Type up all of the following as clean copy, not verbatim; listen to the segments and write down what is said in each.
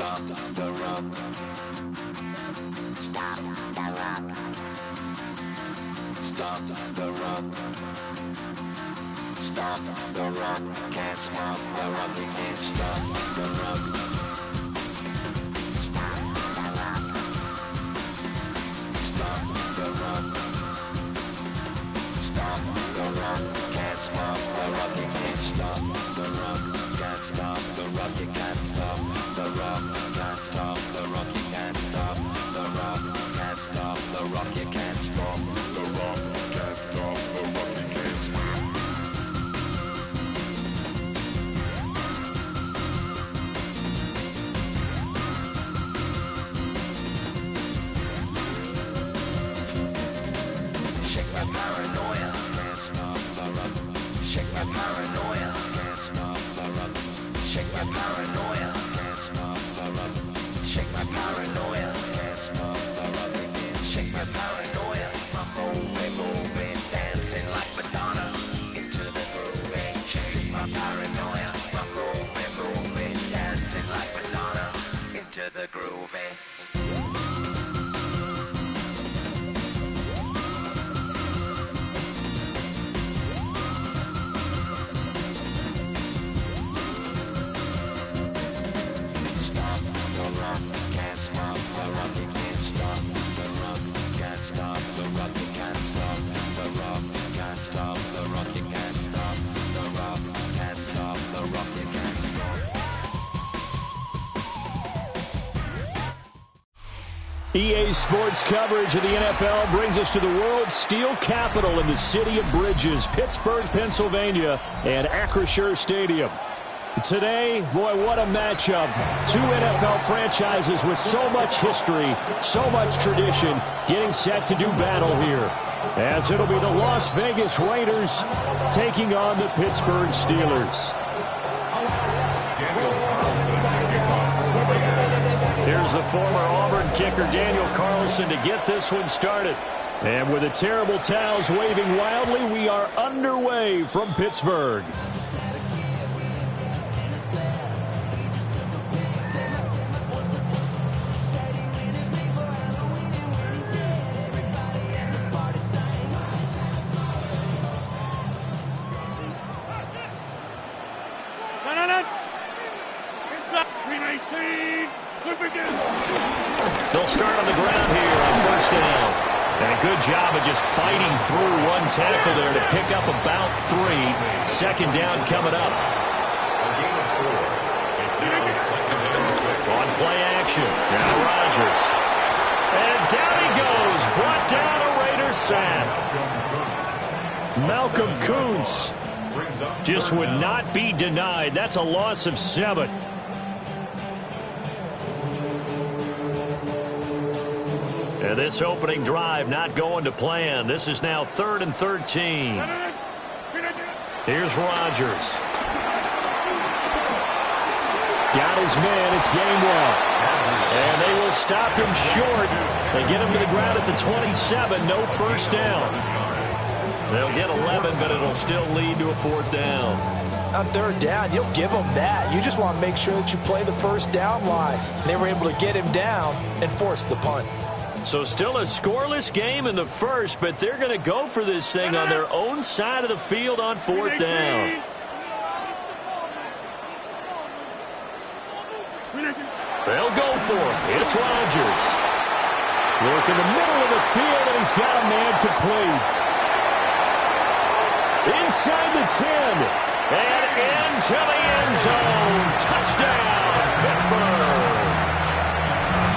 Stop the run. Stop the run. Stop the run. Stop the run. Can't stop the run. You can't stop the run. Stop the run. Stop the run. Stop the run. Can't stop the run. You can't stop the run. Can't stop the run. You can't stop the run. Can't stop the run. You can't stop the run. Can't stop the run. You can't stop the run. Can't stop the run. You can't stop. Shake my paranoia. Can't stop the run. Shake my paranoia. Can't stop the run. Shake my paranoia. Can't stop the run. Shake my paranoia. Can't stop the run. Shake my paranoia. I'm moving, dancing like Madonna into the groove. Shake my paranoia. I'm moving, dancing like Madonna into the groove. Can't stop the run, you can't stop the run. Can't stop the run, you can't stop the run. Can't stop the run, you can't stop the run. Can't stop the run, you can't stop. EA Sports coverage of the NFL brings us to the world's steel capital in the city of bridges, Pittsburgh, Pennsylvania, and Acrisure Stadium. Today, boy, what a matchup. Two NFL franchises with so much history, so much tradition, getting set to do battle here. As it'll be the Las Vegas Raiders taking on the Pittsburgh Steelers. Here's the former Auburn kicker, Daniel Carlson, to get this one started. And with the terrible towels waving wildly, we are underway from Pittsburgh. They'll start on the ground here on first down. And a good job of just fighting through one tackle there to pick up about 3. Second down coming up. On play action. Now Rodgers. And down he goes. Brought down a Raider sack. Malcolm Kuntz just would not be denied. That's a loss of 7. And this opening drive not going to plan. This is now 3rd and 13. Here's Rodgers. Got his man. It's game 1. And they will stop him short. They get him to the ground at the 27. No first down. They'll get 11, but it'll still lead to a 4th down. On 3rd down, you'll give them that. You just want to make sure that you play the first down line. They were able to get him down and force the punt. So still a scoreless game in the first, but they're going to go for this thing on their own side of the field on 4th down. They'll go for it. It's Rodgers. Work in the middle of the field, and he's got a man complete. Inside the 10. And into the end zone. Touchdown, Pittsburgh.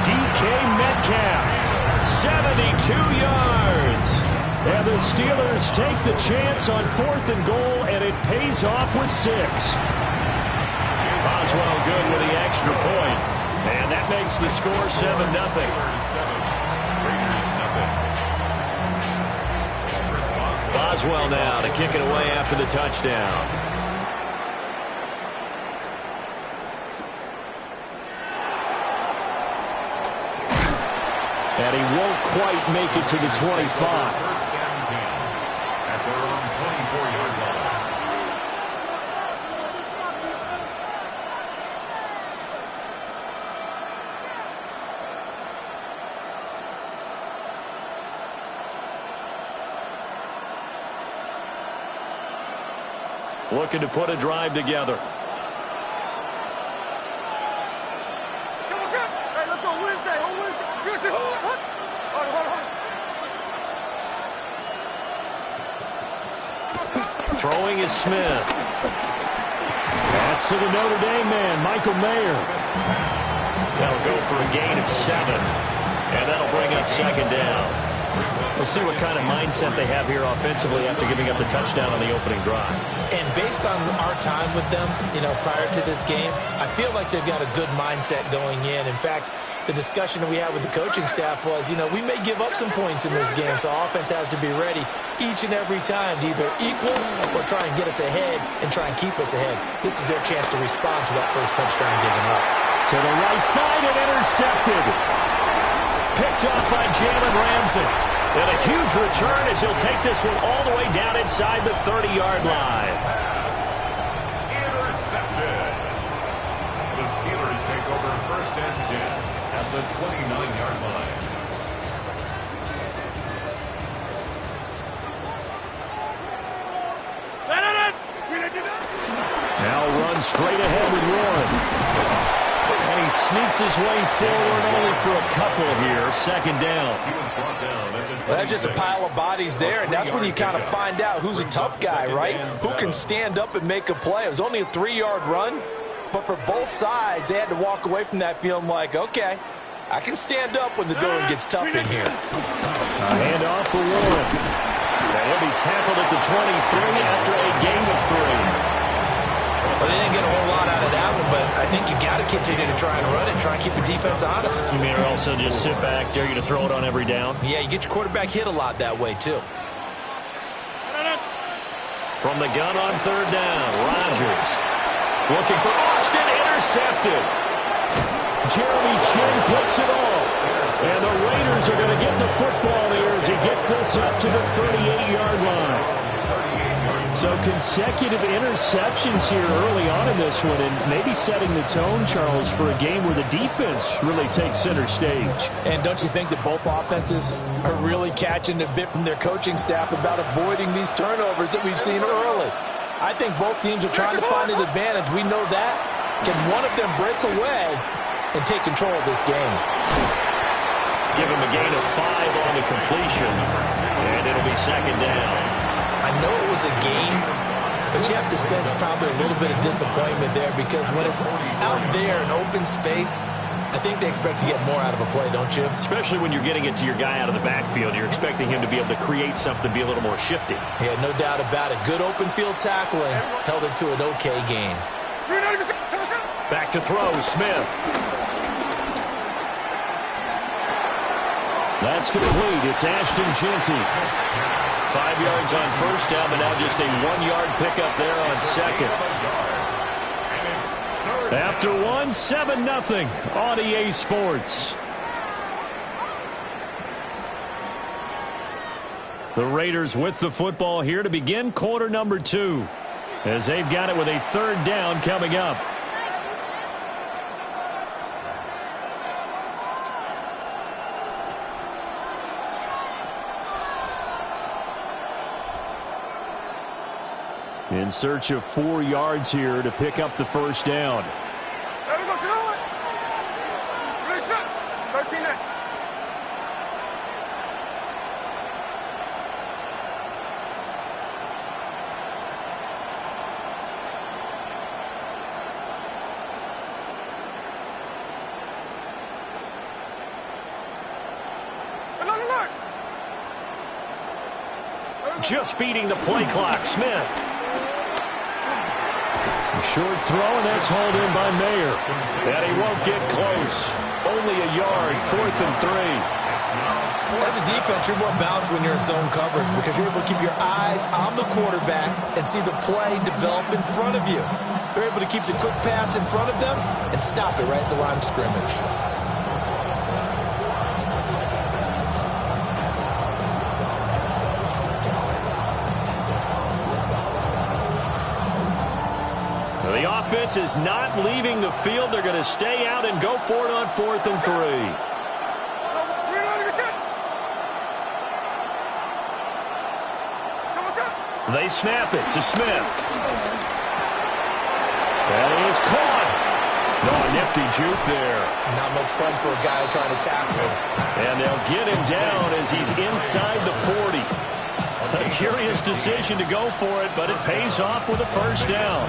DK Metcalf, 72 yards. And the Steelers take the chance on 4th and goal, and it pays off with 6. Boswell good with the extra point. And that makes the score 7-0. Boswell now to kick it away after the touchdown. And he won't quite make it to the 25. At their own 24-yard line. looking to put a drive together. Throwing is Smith. That's to the Notre Dame man, Michael Mayer. That'll go for a gain of 7. And that'll bring up second down. We'll see what kind of mindset they have here offensively after giving up the touchdown on the opening drive. And based on our time with them, prior to this game, I feel like they've got a good mindset going in. In fact, the discussion that we had with the coaching staff was, we may give up some points in this game, so offense has to be ready each and every time to either equal or try and get us ahead and try and keep us ahead. This is their chance to respond to that first touchdown given up. To the right side and intercepted. Picked off by Jalen Ramsey. And a huge return as he'll take this one all the way down inside the 30-yard line. Intercepted. The Steelers take over first and 10 at the 29-yard line. Now runs straight ahead with Warren. And he sneaks his way forward only for a couple here. Second down. He was brought down at the 26. Well, that's just a pile of bodies there, and that's when you kind of find out who's a tough guy, right? Who can stand up and make a play. It was only a 3-yard run, but for both sides, they had to walk away from that feeling like, okay, I can stand up when the going gets tough in here. Handoff for Warren. And he'll be tackled at the 23 after a gain of 3. Well, they didn't get a whole lot out of that one, but I think you got to continue to try and run it, try and keep the defense honest. You mean also just sit back, dare you to throw it on every down? Yeah, you get your quarterback hit a lot that way, too. From the gun on third down, Rodgers. Looking for Austin, intercepted. Jeremy Chin picks it off. And the Raiders are going to get the football here as he gets this up to the 38-yard line. So consecutive interceptions here early on in this one, and maybe setting the tone, Charles, for a game where the defense really takes center stage. And don't you think that both offenses are really catching a bit from their coaching staff about avoiding these turnovers that we've seen early? I think both teams are trying to find an advantage. We know that. Can one of them break away and take control of this game? Give him a gain of 5 on the completion, and it'll be second down. I know it was a game, but you have to sense probably a little bit of disappointment there because when it's out there in open space, I think they expect to get more out of a play, don't you? Especially when you're getting it to your guy out of the backfield. You're expecting him to be able to create something, be a little more shifty. Yeah, no doubt about it. Good open field tackling held it to an okay game. Back to throw, Smith. That's complete. It's Ashton Jeanty. 5 yards on first down, but now just a 1-yard pickup there on second. After 7-0 on EA Sports. The Raiders with the football here to begin quarter number 2, as they've got it with a third down coming up. In search of 4 yards here to pick up the first down. There we go, throw it. Ready, set. 13 in. Just beating the play clock, Smith. Short throw, and that's hauled in by Mayer. And he won't get close. Only a yard, 4th and 3. As a defense, you're more balanced when you're in zone coverage because you're able to keep your eyes on the quarterback and see the play develop in front of you. They're able to keep the quick pass in front of them and stop it right at the line of scrimmage. The offense is not leaving the field. They're going to stay out and go for it on 4th and 3. They snap it to Smith. That is caught. Oh, nifty juke there. Not much fun for a guy trying to tackle him. And they'll get him down as he's inside the 40. A curious decision to go for it, but it pays off with a first down.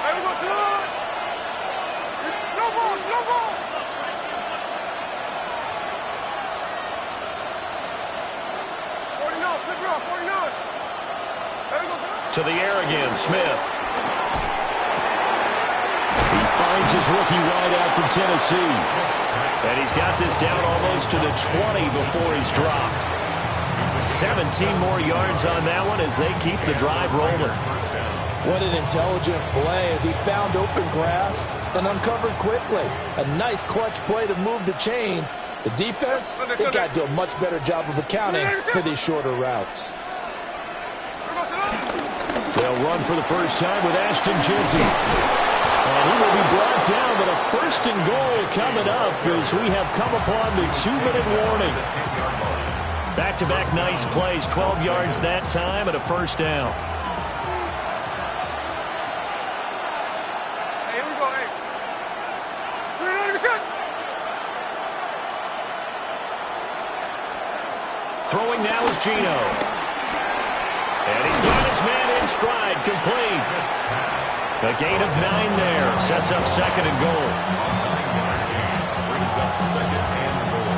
Hey, we go to it. Slow ball, slow ball. Flip it off, 49. Hey, we go to the air again, Smith. He finds his rookie wideout from Tennessee. And he's got this down almost to the 20 before he's dropped. 17 more yards on that one as they keep the drive rolling. What an intelligent play as he found open grass and uncovered quickly. A nice clutch play to move the chains. The defense, they got to do a much better job of accounting for these shorter routes. They'll run for the first time with Ashton Jeanty. And he will be brought down, but a first and goal coming up as we have come upon the 2-minute warning. Back-to-back nice plays, 12 yards that time and a first down. Hey, here we go, hey. 390%. Throwing now is Geno. And he's got his man in stride, complete. A gain of 9 there. Sets up second and goal. Brings up second and goal.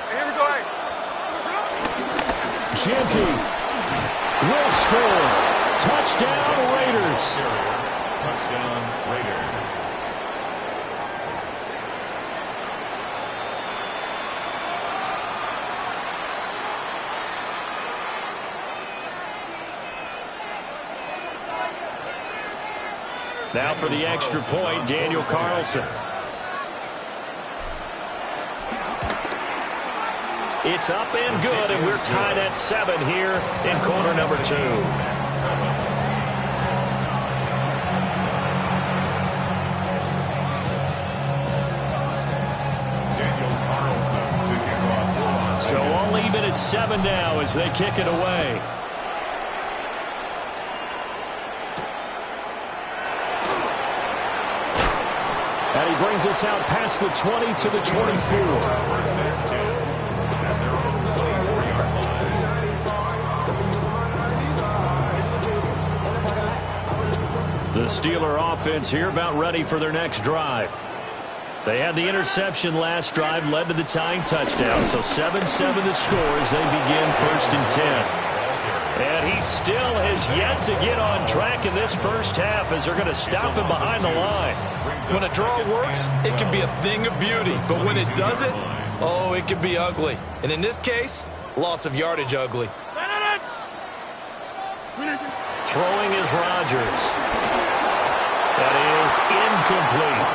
Hey, here we go, hey. Jeanty will score. Touchdown, Raiders. Touchdown, Raiders. Now for the extra point, Daniel Carlson. It's up and good, and we're tied at 7 here in quarter number 2. So all even at 7 now as they kick it away. And he brings us out past the 20 to the 24. The Steeler offense here about ready for their next drive. They had the interception last drive, led to the tying touchdown, so 7-7 the score as they begin 1st and 10. And he still has yet to get on track in this first half as they're going to stop him behind the line. When a draw works, it can be a thing of beauty, but when it doesn't, oh, it can be ugly. And in this case, loss of yardage ugly. Throwing is Rodgers. That is incomplete.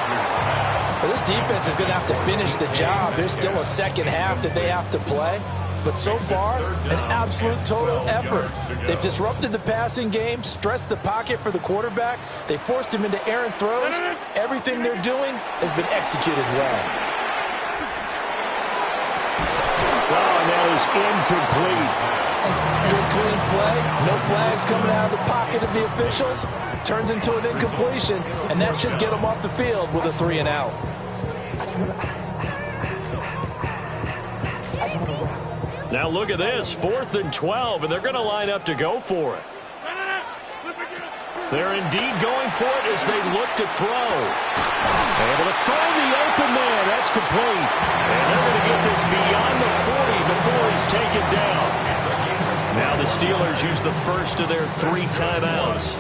Well, this defense is going to have to finish the job. There's still a second half that they have to play. But so far, an absolute total effort. They've disrupted the passing game, stressed the pocket for the quarterback. They forced him into errant throws. Everything they're doing has been executed well. Wow, and that is incomplete. Good clean play, no flags coming out of the pocket of the officials. Turns into an incompletion, and that should get them off the field with a 3 and out. Now look at this, 4th and 12, and they're going to line up to go for it. They're indeed going for it as they look to throw. Able to find the open man. That's complete. And they're going to get this beyond the 40 before he's taken down. Now the Steelers use the first of their 3 timeouts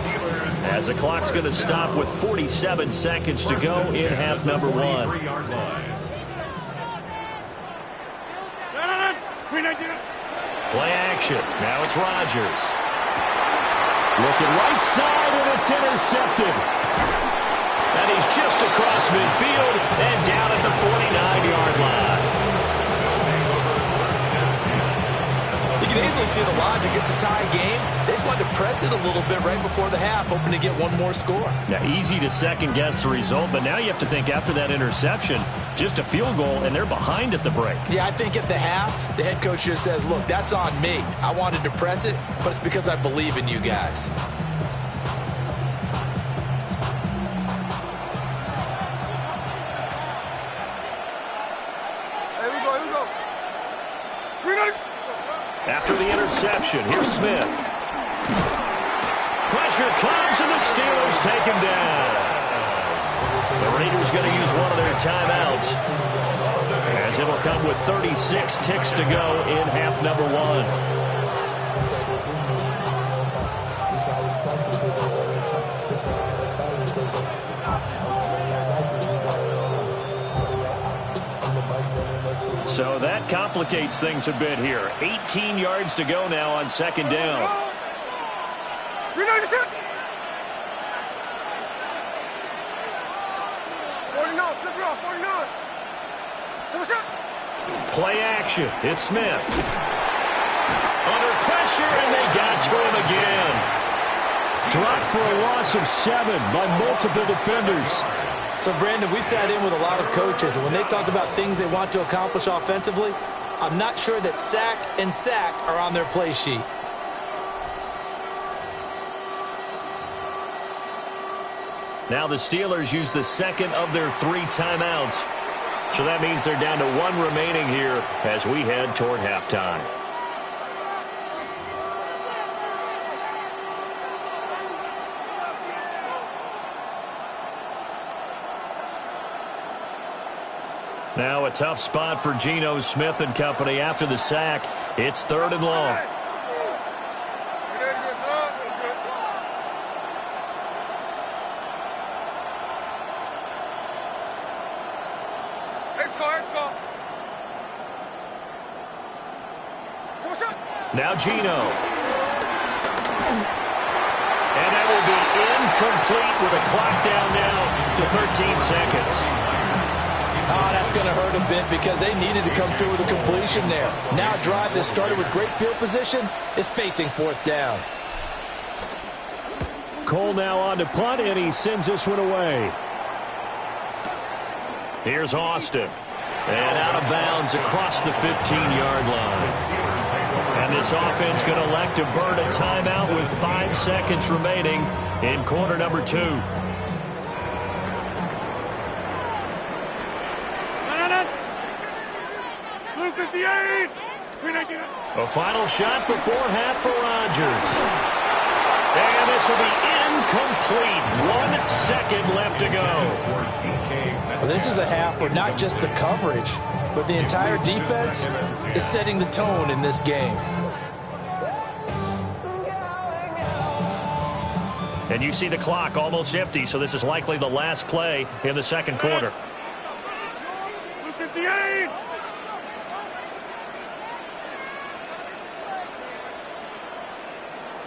as the clock's going to stop with 47 seconds to go in half number 1. Play action. Now it's Rodgers. Looking right side, and it's intercepted. And he's just across midfield and down at the 49-yard line. You can easily see the logic. It's a tie game. They just wanted to press it a little bit right before the half, hoping to get one more score. Yeah, easy to second-guess the result, but now you have to think after that interception, just a field goal, and they're behind at the break. Yeah, I think at the half, the head coach just says, look, that's on me. I wanted to press it, but it's because I believe in you guys. After the interception, here's Smith. Pressure comes, and the Steelers take him down. The Raiders going to use one of their timeouts, as it'll come with 36 ticks to go in half number one. So that complicates things a bit here. 18 yards to go now on second down. 49, flip it off, 49. Play action. It's Smith. Under pressure, and they got to him again. Dropped for a loss of 7 by multiple defenders. So, Brandon, we sat in with a lot of coaches, and when they talk about things they want to accomplish offensively, I'm not sure that sack and sack are on their play sheet. Now the Steelers use the second of their 3 timeouts. So that means they're down to 1 remaining here as we head toward halftime. Now a tough spot for Geno Smith and company after the sack. It's 3rd and long. Now Geno. And that will be incomplete with a clock down now to 13 seconds. Oh, that's going to hurt a bit because they needed to come through with a completion there. Now a drive that started with great field position is facing 4th down. Cole now on to punt, and he sends this one away. Here's Austin. And out of bounds across the 15-yard line. And this offense going to elect to burn a timeout with 5 seconds remaining in quarter number 2. A final shot before half for Rodgers. And this will be incomplete. 1 second left to go. Well, this is a half where not just the coverage, but the entire defense is setting the tone in this game. And you see the clock almost empty, so this is likely the last play in the second quarter. 58.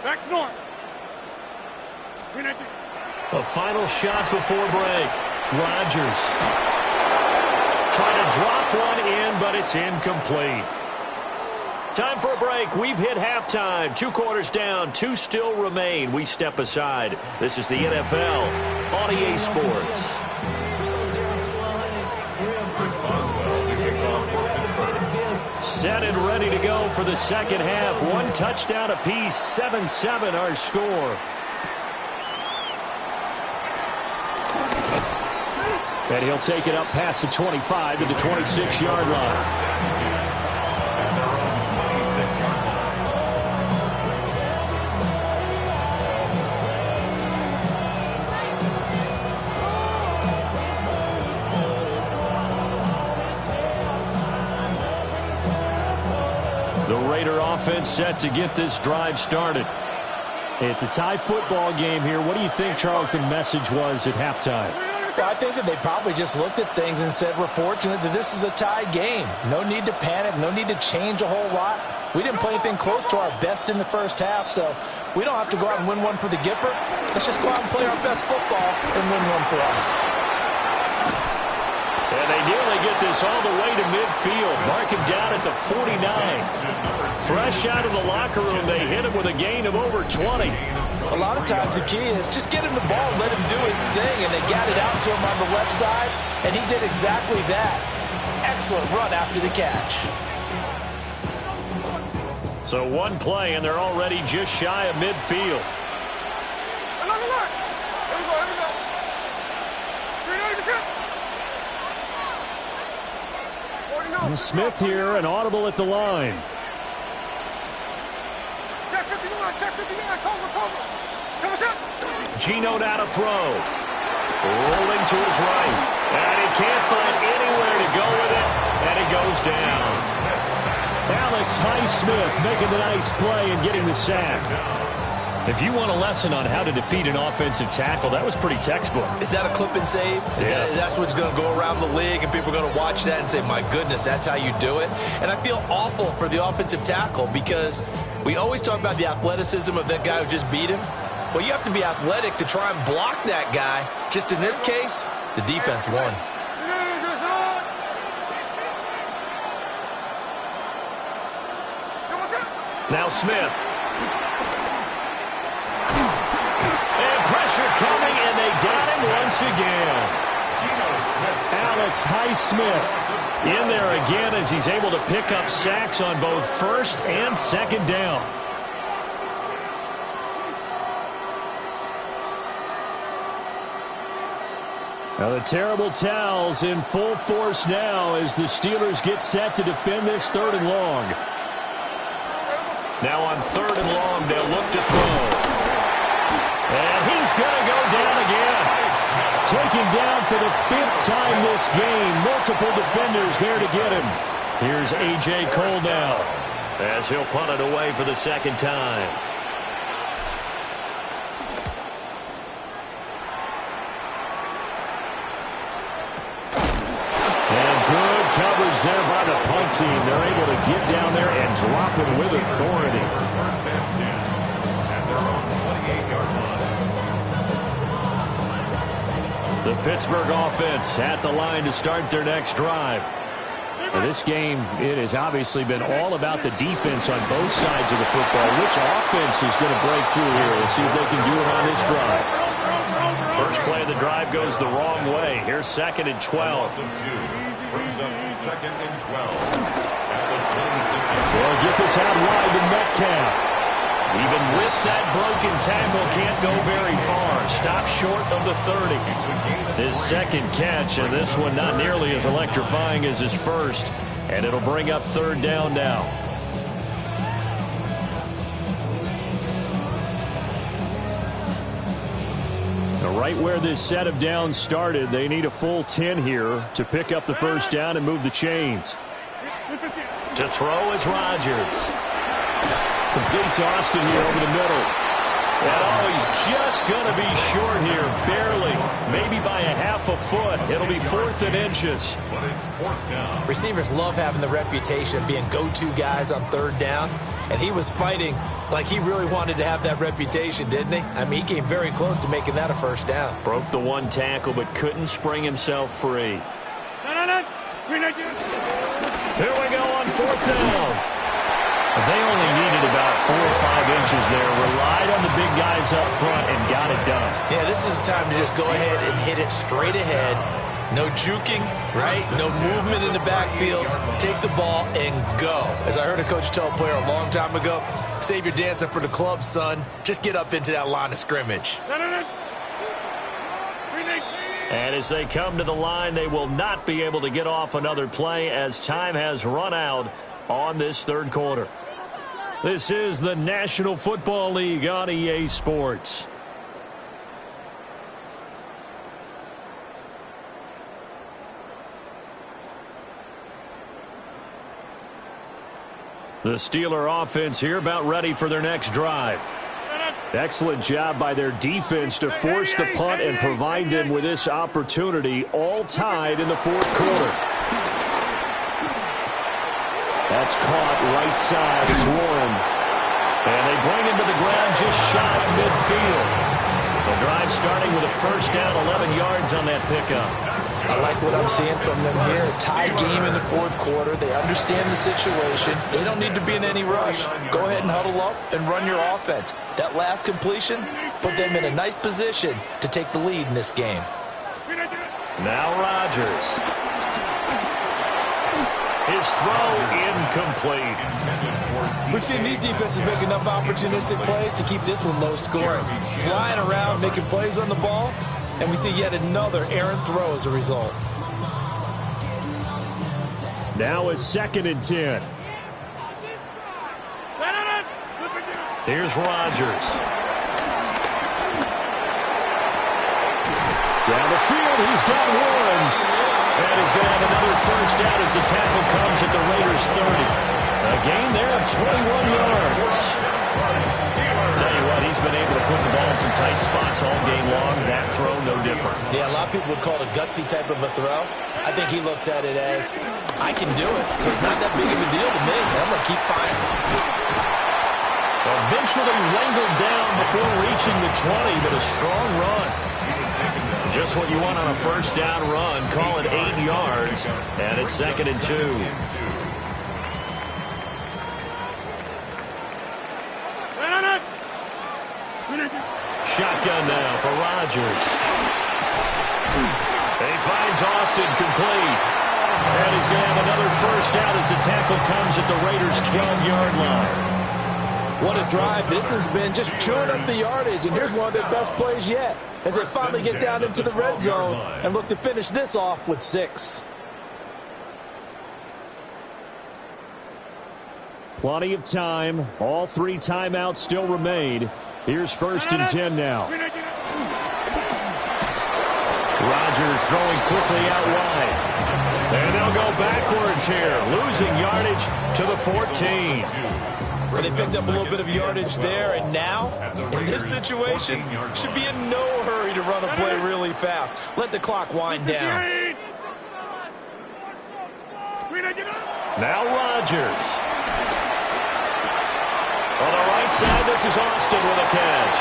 Back north. A final shot before break. Rodgers trying to drop one in, but it's incomplete. Time for a break. We've hit halftime. 2 quarters down. 2 still remain. We step aside. This is the NFL on EA Sports. Set and ready to go for the second half. 1 touchdown apiece. 7-7 our score. And he'll take it up past the 25 to the 26-yard line. The Raider offense set to get this drive started. It's a tie football game here. What do you think, Charles, the message was at halftime? Well, I think that they probably just looked at things and said, we're fortunate that this is a tie game. No need to panic. No need to change a whole lot. We didn't play anything close to our best in the first half, so we don't have to go out and win one for the Gipper. Let's just go out and play our best football and win one for us. And they nearly get this all the way to midfield. Mark him down at the 49. Fresh out of the locker room, they hit him with a gain of over 20. A lot of times the key is just get him the ball, let him do his thing, and they got it out to him on the left side, and he did exactly that. Excellent run after the catch. So one play, and they're already just shy of midfield. And Smith here, an audible at the line. Gino now to throw. Rolling to his right. And he can't find anywhere to go with it. And it goes down. Alex Highsmith making the nice play and getting the sack. If you want a lesson on how to defeat an offensive tackle, that was pretty textbook. Is that a clip and save? That's what's going to go around the league, and people are going to watch that and say, my goodness, that's how you do it? And I feel awful for the offensive tackle because we always talk about the athleticism of that guy who just beat him. Well, you have to be athletic to try and block that guy. Just in this case, the defense won. Now Smith. Pressure coming, and they got him once again. Alex Highsmith in there again as he's able to pick up sacks on both first and second down. Now the terrible towels in full force now as the Steelers get set to defend this 3rd and long. Now on 3rd and long, they'll look to throw. And he's going to go down again. Taken down for the 5th time this game. Multiple defenders there to get him. Here's A.J. Cole now as he'll punt it away for the 2nd time. And good coverage there by the punt team. They're able to get down there and drop it with authority. First and 10. And they're on the 28-yard line. The Pittsburgh offense at the line to start their next drive. For this game, it has obviously been all about the defense on both sides of the football. Which offense is going to break through here? We'll see if they can do it on this drive. First play of the drive goes the wrong way. Here's 2nd and 12. Brings up 2nd and 12. At the 26. They'll get this out wide to Metcalf. Even with that broken tackle, can't go very far. Stop short of the 30. His 2nd catch, and this one not nearly as electrifying as his first. And it'll bring up 3rd down now. Now right where this set of downs started, they need a full 10 here to pick up the 1st down and move the chains. To throw is Rodgers. Complete to Austin here over the middle. And he's just going to be short here, barely. Maybe by a half a foot. It'll be 4th and inches. But it's 4th down. Receivers love having the reputation of being go-to guys on 3rd down. And he was fighting like he really wanted to have that reputation, didn't he? I mean, he came very close to making that a 1st down. Broke the one tackle, but couldn't spring himself free. Here we go on 4th down. They only needed about 4 or 5 inches there. Relied on the big guys up front and got it done. Yeah, this is the time to just go ahead and hit it straight ahead. No juking, right? No movement in the backfield. Take the ball and go. As I heard a coach tell a player a long time ago, save your dancing for the club, son. Just get up into that line of scrimmage. And as they come to the line, they will not be able to get off another play as time has run out on this 3rd quarter. This is the National Football League on EA Sports. The Steeler offense here about ready for their next drive. Excellent job by their defense to force the punt and provide them with this opportunity, all tied in the 4th quarter. That's caught right side. It's Warren. And they bring him to the ground just shy of midfield. The drive starting with a 1st down, 11 yards on that pickup. I like what I'm seeing from them here. A tie game in the fourth quarter. They understand the situation. They don't need to be in any rush. Go ahead and huddle up and run your offense. That last completion put them in a nice position to take the lead in this game. Now Rodgers. His throw incomplete. We've seen these defenses make enough opportunistic plays to keep this one low scoring. Flying around, making plays on the ball, and we see yet another errant throw as a result. Now a 2nd and 10. Here's Rodgers. Down the field, he's got one. And he's going to have another first down as the tackle comes at the Raiders' 30. A gain there of 21 yards. Tell you what, he's been able to put the ball in some tight spots all game long. That throw, no different. Yeah, a lot of people would call it a gutsy type of a throw. I think he looks at it as, I can do it, so it's not that big of a deal to me. I'm going to keep firing. Eventually wrangled down before reaching the 20, but a strong run. Just what you want on a first down run. Call it 8 yards, and it's 2nd and 2. Shotgun now for Rodgers. He finds Austin complete. And he's going to have another first down as the tackle comes at the Raiders' 12-yard line. What a drive this has been, just chewing up the yardage, and here's one of their best plays yet as they finally get down into the red zone and look to finish this off with 6. Plenty of time. All 3 timeouts still remain. Here's 1st and 10 now. Rodgers throwing quickly out wide. And they'll go backwards here, losing yardage to the 14. Well, they picked up a little bit of yardage there, and now, in this situation, should be in no hurry to run a play really fast. Let the clock wind down. Now Rodgers. On the right side, this is Austin with a catch.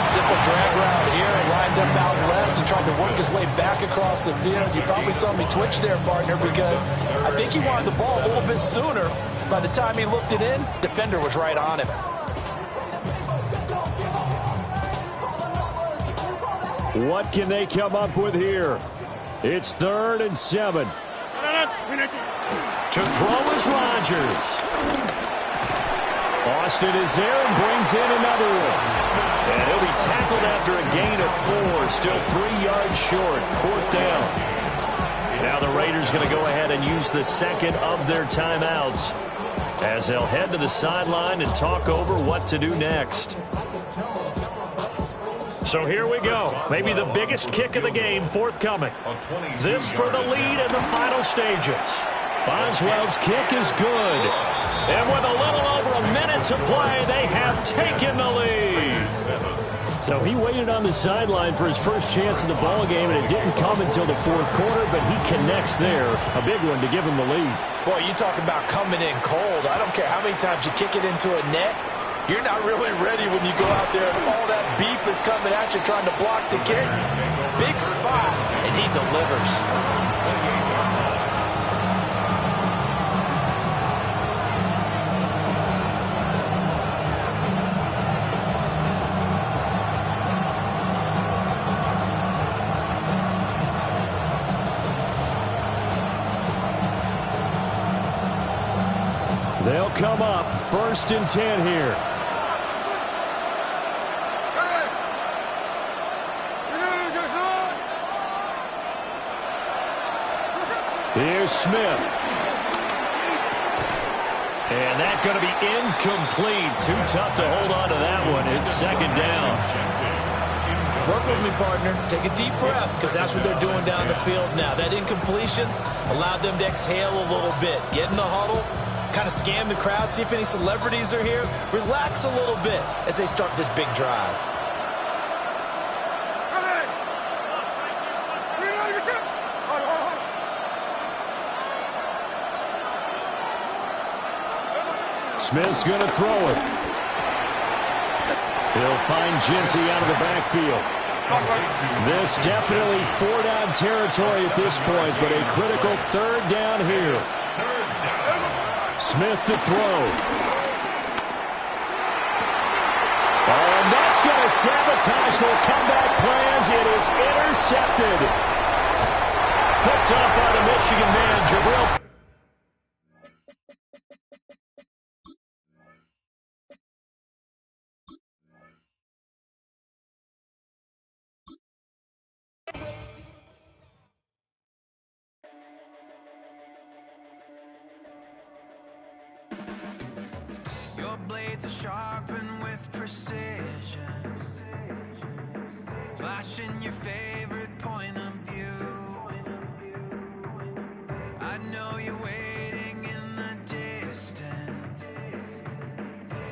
Simple drag route here, lined up out left and tried to work his way back across the field. You probably saw me twitch there, partner, because I think he wanted the ball a little bit sooner. By the time he looked it in, defender was right on him. What can they come up with here? It's 3rd and 7. To throw is Rodgers. Austin is there and brings in another one. And he'll be tackled after a gain of 4. Still 3 yards short. 4th down. Now the Raiders going to go ahead and use the 2nd of their timeouts as they'll head to the sideline and talk over what to do next. So here we go. Maybe the biggest kick of the game forthcoming. This for the lead in the final stages. Boswell's kick is good. And with a little over a minute to play, they have taken the lead. So he waited on the sideline for his first chance in the ball game, and it didn't come until the 4th quarter, but he connects there. A big one to give him the lead. Boy, you talk about coming in cold. I don't care how many times you kick it into a net. You're not really ready when you go out there and all that beef is coming at you trying to block the kick. Big spot, and he delivers. They'll come up 1st and 10 here. Here's Smith. And that's going to be incomplete. Too tough to hold on to that one. It's 2nd down. Work with me, partner. Take a deep breath, because that's what they're doing down the field now. That incompletion allowed them to exhale a little bit. Get in the huddle. Kind of scan the crowd, see if any celebrities are here. Relax a little bit as they start this big drive. Smith's going to throw it. He'll find Genty out of the backfield. This definitely four-down territory at this point, but a critical third down here. Smith to throw. Oh, and that's going to sabotage their comeback plans. It is intercepted. Picked up by the Michigan man, Jabril. Your blades are sharpened with precision, flashing your favorite point of view. I know you're waiting in the distance,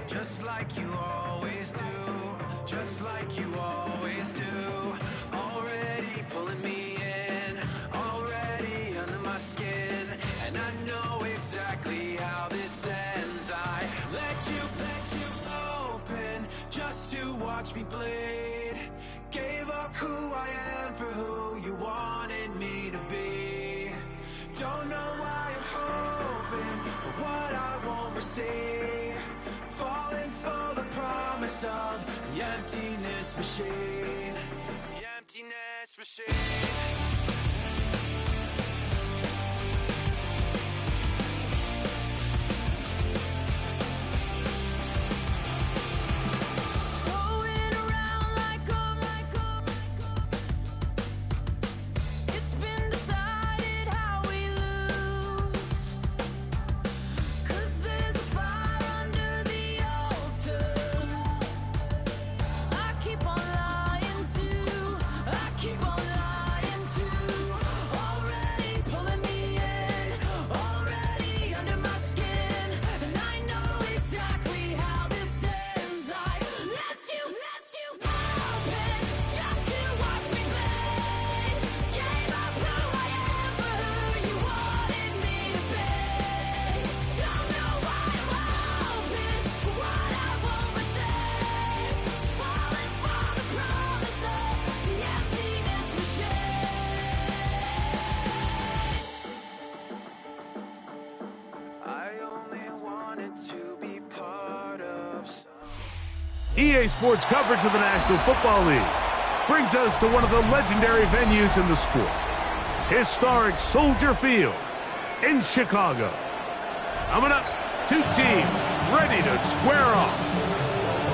just like you always do, just like you always do. Already pulling me in, already under my skin, and I know exactly how this ends. I let you open just to watch me bleed. Gave up who I am for who you wanted me to be. Don't know why I'm hoping for what I won't receive. Falling for the promise of the emptiness machine. The emptiness machine. EA Sports coverage of the National Football League brings us to one of the legendary venues in the sport, historic Soldier Field in Chicago. Coming up, two teams ready to square off.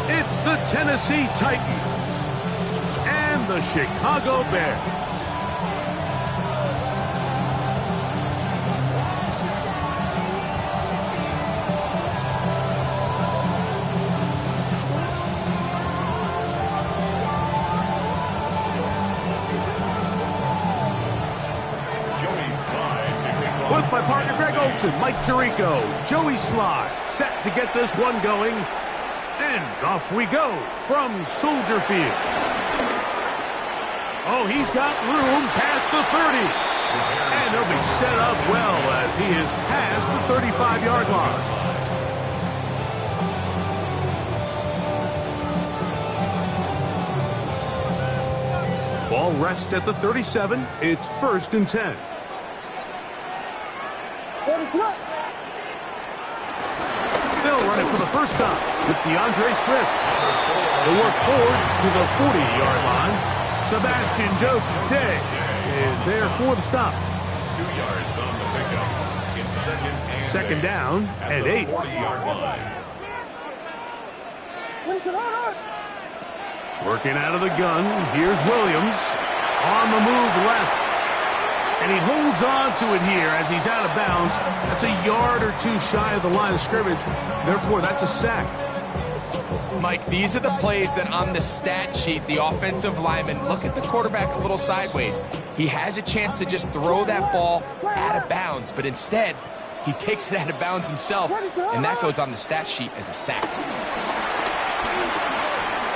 It's the Tennessee Titans and the Chicago Bears. With my partner Greg Olson, Mike Tirico, Joey Sly, set to get this one going. And off we go from Soldier Field. Oh, he's got room past the 30. And he'll be set up well as he is past the 35-yard line. Ball rests at the 37. It's 1st and 10. They'll run it for the first time with DeAndre Swift. They'll work forward to the 40-yard line. Sebastian Joseph Day is there for the stop. 2 yards on the pickup. It's second down and 8. 40-yard line. Working out of the gun. Here's Williams. On the move left. And he holds on to it here as he's out of bounds. That's a yard or two shy of the line of scrimmage. Therefore, that's a sack. Mike, these are the plays that on the stat sheet, the offensive lineman, look at the quarterback a little sideways. He has a chance to just throw that ball out of bounds, but instead, he takes it out of bounds himself, and that goes on the stat sheet as a sack.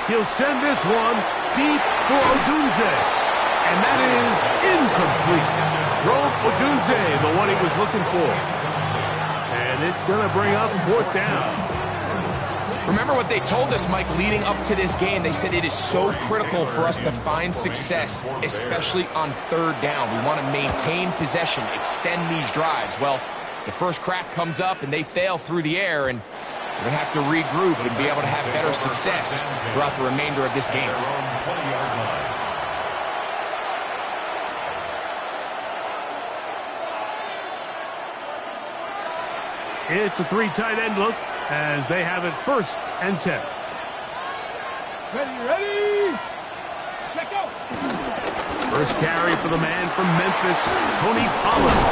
He'll send this one deep for Odunze. And that is incomplete. Rome Odunze, the one he was looking for. And it's going to bring up 4th down. Remember what they told us, Mike, leading up to this game. They said it is so critical for us to find success, especially on third down. We want to maintain possession, extend these drives. Well, the first crack comes up, and they fail through the air, and we're going to have to regroup and be able to have better success throughout the remainder of this game. It's a 3 tight end look as they have it 1st and 10. Ready? Let go. First carry for the man from Memphis, Tony Pollard.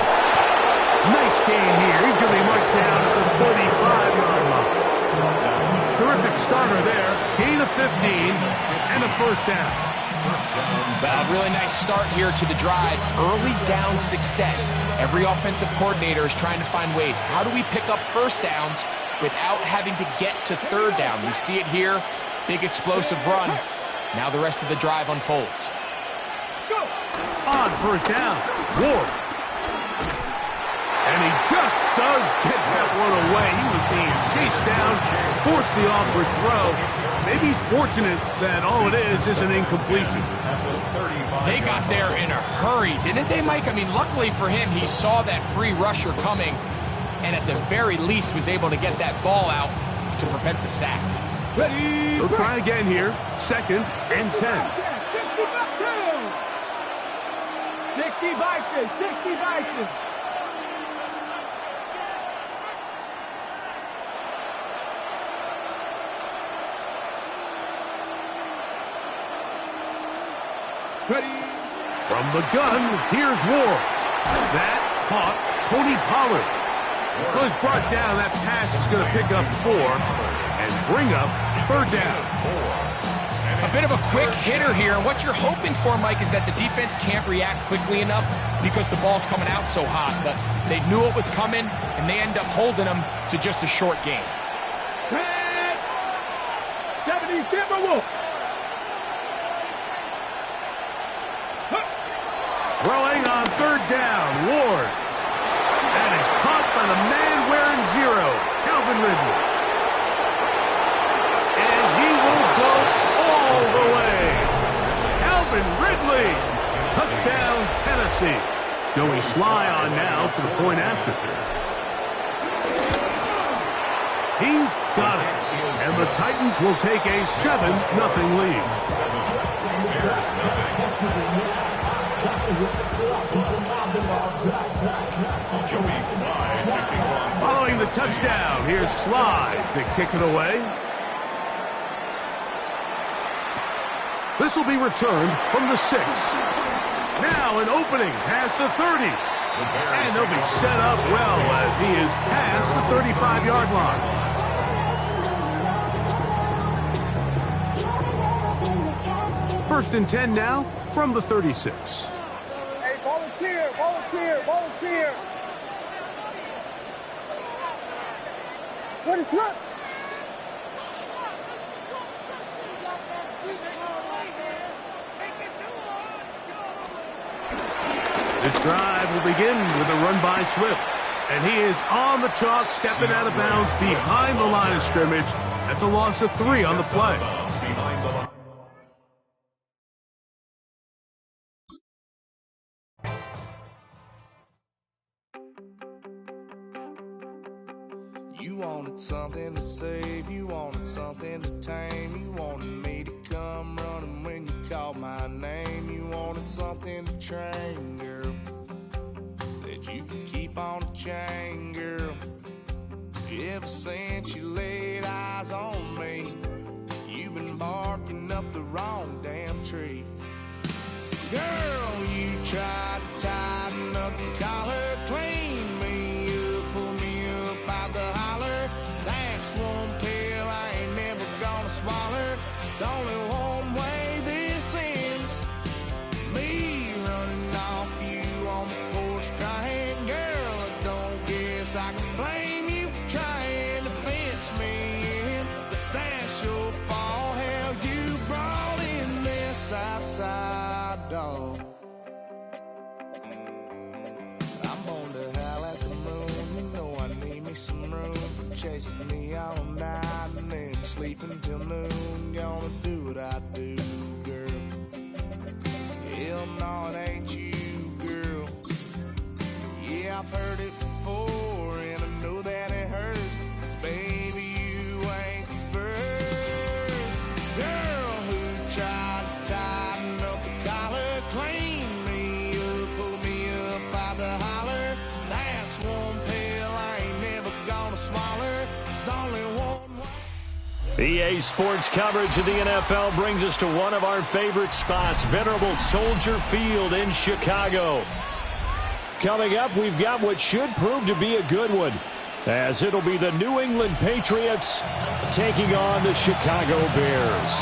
Nice gain here. He's going to be marked down at the 35-yard line. Terrific starter there. Gain of 15 and a 1st down. Well, really nice start here to the drive. Early down success. Every offensive coordinator is trying to find ways. How do we pick up 1st downs without having to get to 3rd down? We see it here. Big explosive run. Now the rest of the drive unfolds. On 1st down, Ward. And he just does get that one away. He was being chased down, forced the awkward throw. Maybe he's fortunate that all it is an incompletion. They got there in a hurry, didn't they, Mike? I mean, luckily for him, he saw that free rusher coming and at the very least was able to get that ball out to prevent the sack. Ready? They'll try again here. 2nd and 10. 60 Vikings, 60 Vikings. Ready? From the gun, here's Ward. That caught Tony Pollard. Was brought down. That pass is going to pick up 4 and bring up 3rd down. A bit of a quick hitter here, and what you're hoping for, Mike, is that the defense can't react quickly enough because the ball's coming out so hot, but they knew it was coming, and they end up holding them to just a short game. 70 Timberwolves. Throwing on 3rd down, Ward. That is caught by the man wearing 0, Calvin Ridley. And he will go all the way. Calvin Ridley. Touchdown, Tennessee. Joey Sly on now for the point after. He's got it. And the Titans will take a 7-0 lead. Following the touchdown, here's Sly to kick it away. This will be returned from the 6. Now an opening past the 30. And they'll be set up well as he is past the 35-yard line. First and 10 now from the 36. Hey, volunteer, volunteer, volunteer. What is up? This drive will begin with a run by Swift. And he is on the chalk, stepping out of bounds behind the line of scrimmage. That's a loss of 3 on the play. You wanted something to save, you wanted something to tame, you wanted me to come running when you called my name, you wanted something to train, girl, that you could keep on the chain, girl. Ever since you laid eyes on me, you've been barking up the wrong damn tree. Girl, you tried to tighten up the collar, clean me up, pull me up out the holler. That's one pill I ain't never gonna swallow. It's only one way this ends. Me running off you on the porch crying. Girl, I don't guess I can blame you for trying to fence me in. But that's your fault, hell, you brought in this outside dog. I'm born to howl at the moon. You know I need me some room for chasing me all night and then I've heard it before, and I know that it hurts. Baby, you ain't the first girl who tried to tighten up the collar, clean me up, pull me up out the holler. That's one pill I ain't never gonna swallow. It's only one. EA Sports coverage of the NFL brings us to one of our favorite spots, venerable Soldier Field in Chicago. Coming up, we've got what should prove to be a good one, as it'll be the New England Patriots taking on the Chicago Bears.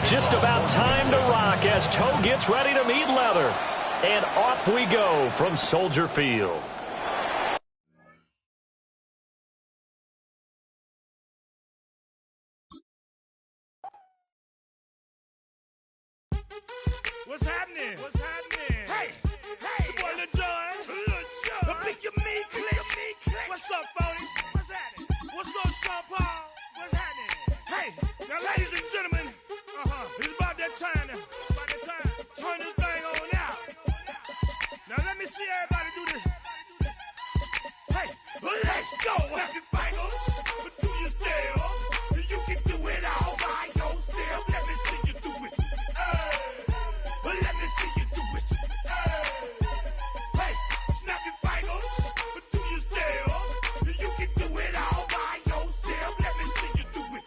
Just about time to rock as toe gets ready to meet leather. And off we go from Soldier Field. What's happening? What's happening? Hey, it's your boy Lil Jon. Pick your meat click. What's up, Phony? What's happening? What's up, Sean Paul? What's happening? Hey, now ladies and gentlemen, it's about that time now. Turn this thing on out. Now let me see everybody do this. Hey, let's go. Snap your fingers, but do you still? You can do it all by yourself. Let me see you do it. Let me see you do it. Hey, snap your fingers, but do you still? You can do it all by yourself. Let me see you do it.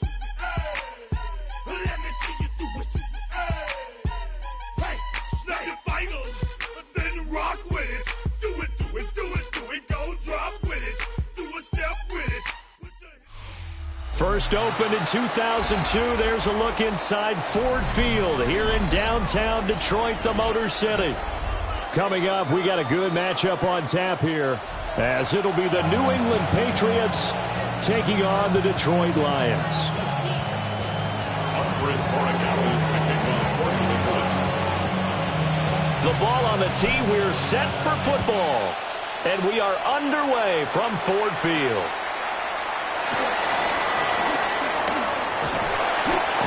Let me see you do it. Hey, snap your fingers, then rock with it. Do it, do it, do it, do it. Go drop with it. Do a step with it. First opened in 2002, there's a look inside Ford Field here in downtown Detroit, the Motor City. Coming up, we got a good matchup on tap here, as it'll be the New England Patriots taking on the Detroit Lions. The ball on the tee, we're set for football. And we are underway from Ford Field.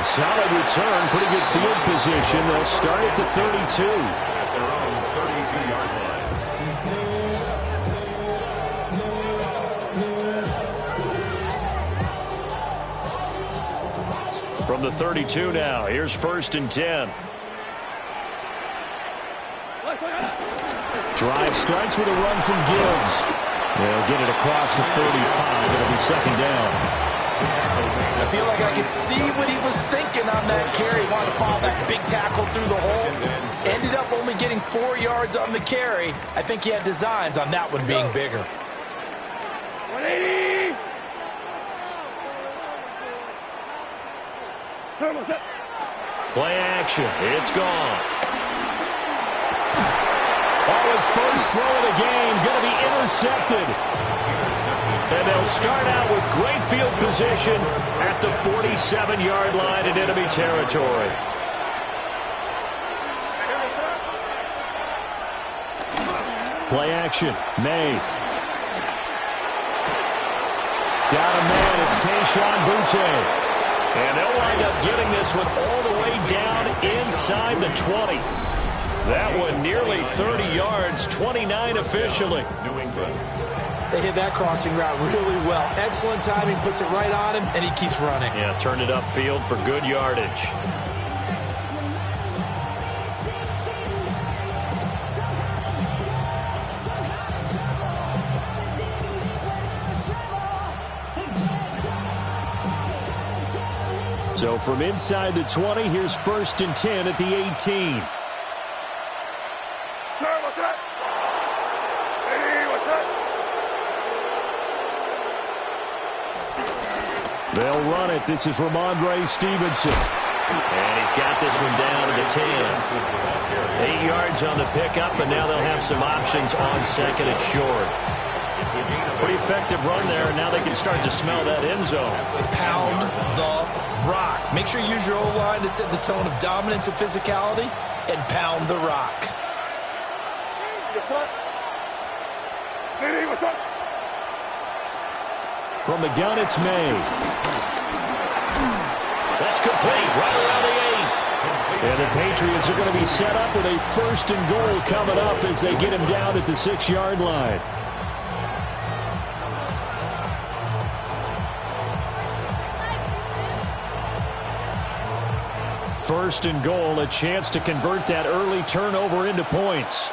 Solid return, pretty good field position. They'll start at the 32. At their own 32-yard line. From the 32 now, here's 1st and 10. Drive starts with a run from Gibbs. They'll get it across the 35. It'll be 2nd down. I feel like I could see what he was thinking on that carry. He wanted to follow that big tackle through the hole. Ended up only getting 4 yards on the carry. I think he had designs on that one being bigger. 180! Play action. It's gone. His first throw of the game going to be intercepted. And they'll start out with great field position at the 47-yard line in enemy territory. Play action. May. Got a man. It's Kayshon Boutte. And they'll wind up getting this one all the way down inside the 20. That one nearly 30 yards, 29 officially. New England. They hit that crossing route really well. Excellent timing, puts it right on him, and he keeps running. Yeah, turned it upfield for good yardage. So from inside the 20, here's 1st and 10 at the 18. They'll run it. This is Ramondre Stevenson. And he's got this one down to the 10. 8 yards on the pickup, and now they'll have some options on 2nd and short. Pretty effective run there, and now they can start to smell that end zone. Pound the rock. Make sure you use your O-line to set the tone of dominance and physicality, and pound the rock. From the gun, it's made. That's complete, right around the 8. And the Patriots are going to be set up with a 1st and goal coming up as they get him down at the 6-yard line. First and goal, a chance to convert that early turnover into points.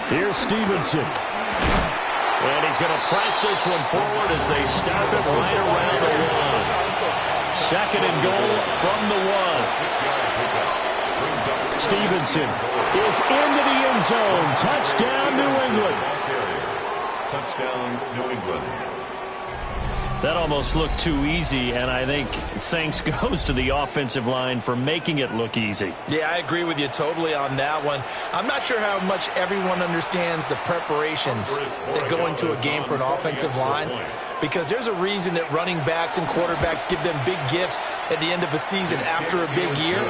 Here's Stevenson. And he's going to press this one forward as they start it right around the 1. Second and goal from the 1. Stevenson is into the end zone. Touchdown, New England. Touchdown, New England. That almost looked too easy, and I think thanks goes to the offensive line for making it look easy. Yeah, I agree with you totally on that one. I'm not sure how much everyone understands the preparations that go into a game for an offensive line, because there's a reason that running backs and quarterbacks give them big gifts at the end of a season after a big year.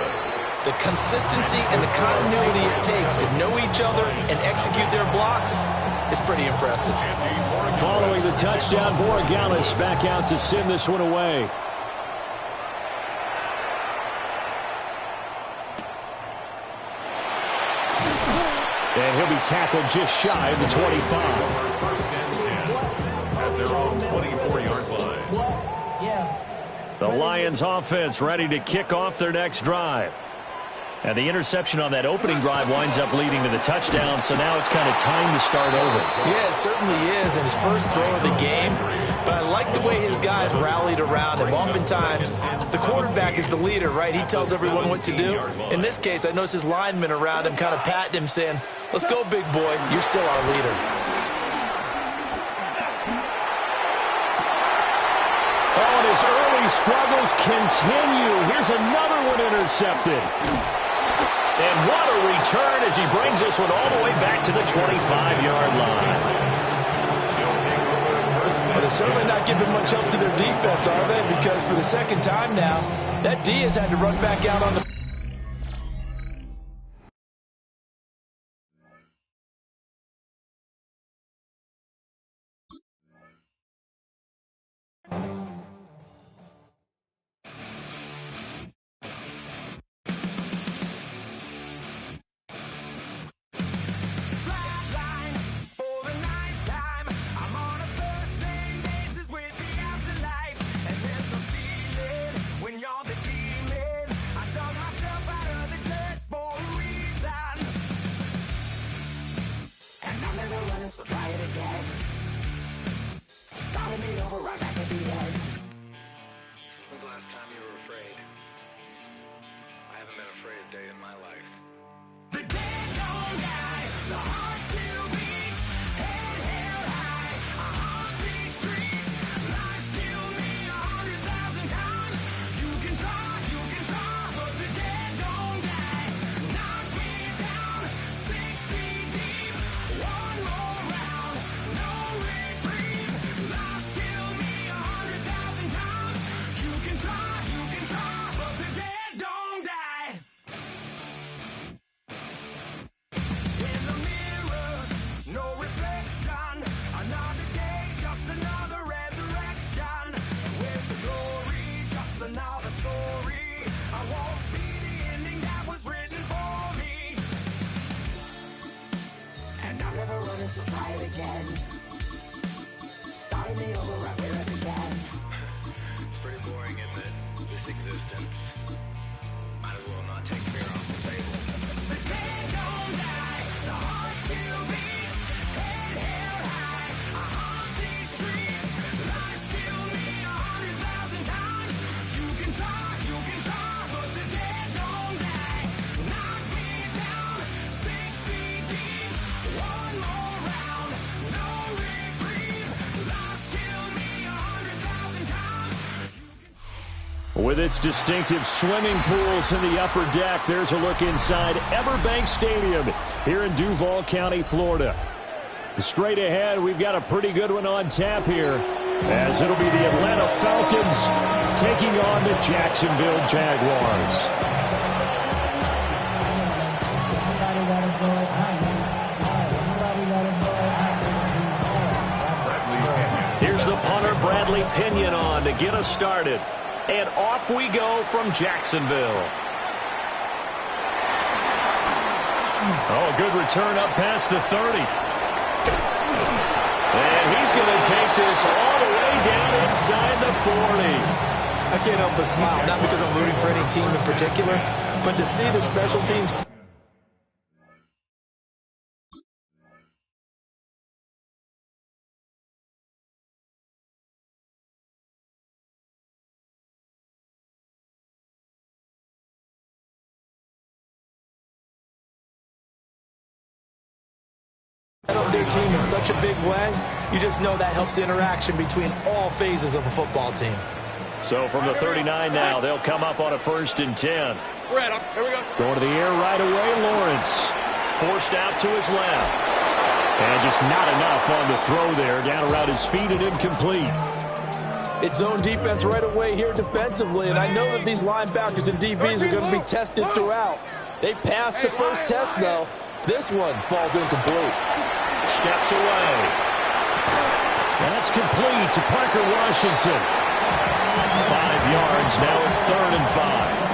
The consistency and the continuity it takes to know each other and execute their blocks is pretty impressive. Following the touchdown, Borregales back out to send this one away. And he'll be tackled just shy of the 25. First and 10 at their own 24-yard line. The Lions offense ready to kick off their next drive. And the interception on that opening drive winds up leading to the touchdown, so now it's kind of time to start over. Yeah, it certainly is, and his first throw of the game. But I like the way his guys rallied around him. Oftentimes, the quarterback is the leader, right? He tells everyone what to do. In this case, I noticed his linemen around him kind of patting him, saying, "Let's go, big boy. You're still our leader." Oh, and his early struggles continue. Here's another one intercepted. And what a return as he brings this one all the way back to the 25-yard line. But they're certainly not giving much help to their defense, are they? Because for the second time now, that D has had to run back out on the... So try it again. Starting me over right back at the end. When's the last time you were afraid? I haven't been afraid a day in my life. The dead don't die, the heart still beats, head held high, I haunt these streets, lies kill me 100,000 times. You can try, but the dead don't die. Knock me down, 6 feet deep, one more round, no reprieve, lies kill me 100,000 times. You can try, but the dead don't die. In the mirror, no reflection. Another day, just another resurrection. Where's the glory? Just another story. I won't be the ending that was written for me. And I'm never running, so try it again. Starting me over right where it began. It's pretty boring, isn't it? This existence. Might as well not take fear off the table. The dead don't die, the heart still beats, head held high, I haunt these streets, lies kill me 100,000 times. You can try, but the dead don't die. Knock me down, 6 feet deep, one more round, no reprieve, lies kill me 100,000 times. With its distinctive swimming pools in the upper deck, there's a look inside Everbank Stadium here in Duval County, Florida. Straight ahead, we've got a pretty good one on tap here, as it'll be the Atlanta Falcons taking on the Jacksonville Jaguars. Here's the punter, Bradley Pinion, on to get us started. And off we go from Jacksonville. Oh, good return up past the 30. And he's going to take this all the way down inside the 40. I can't help but smile, not because I'm rooting for any team in particular, but to see the special teams. Their team in such a big way, you just know that helps the interaction between all phases of a football team. So from the 39 now, they'll come up on a 1st and 10. Here we go. Going to the air right away, Lawrence. Forced out to his left. And just not enough on the throw there. Down around his feet and incomplete. It's zone defense right away here defensively, and I know that these linebackers and DBs are going to be tested throughout. They passed the first test, though. This one falls incomplete. Steps away. That's complete to Parker Washington. 5 yards. Now it's 3rd and 5.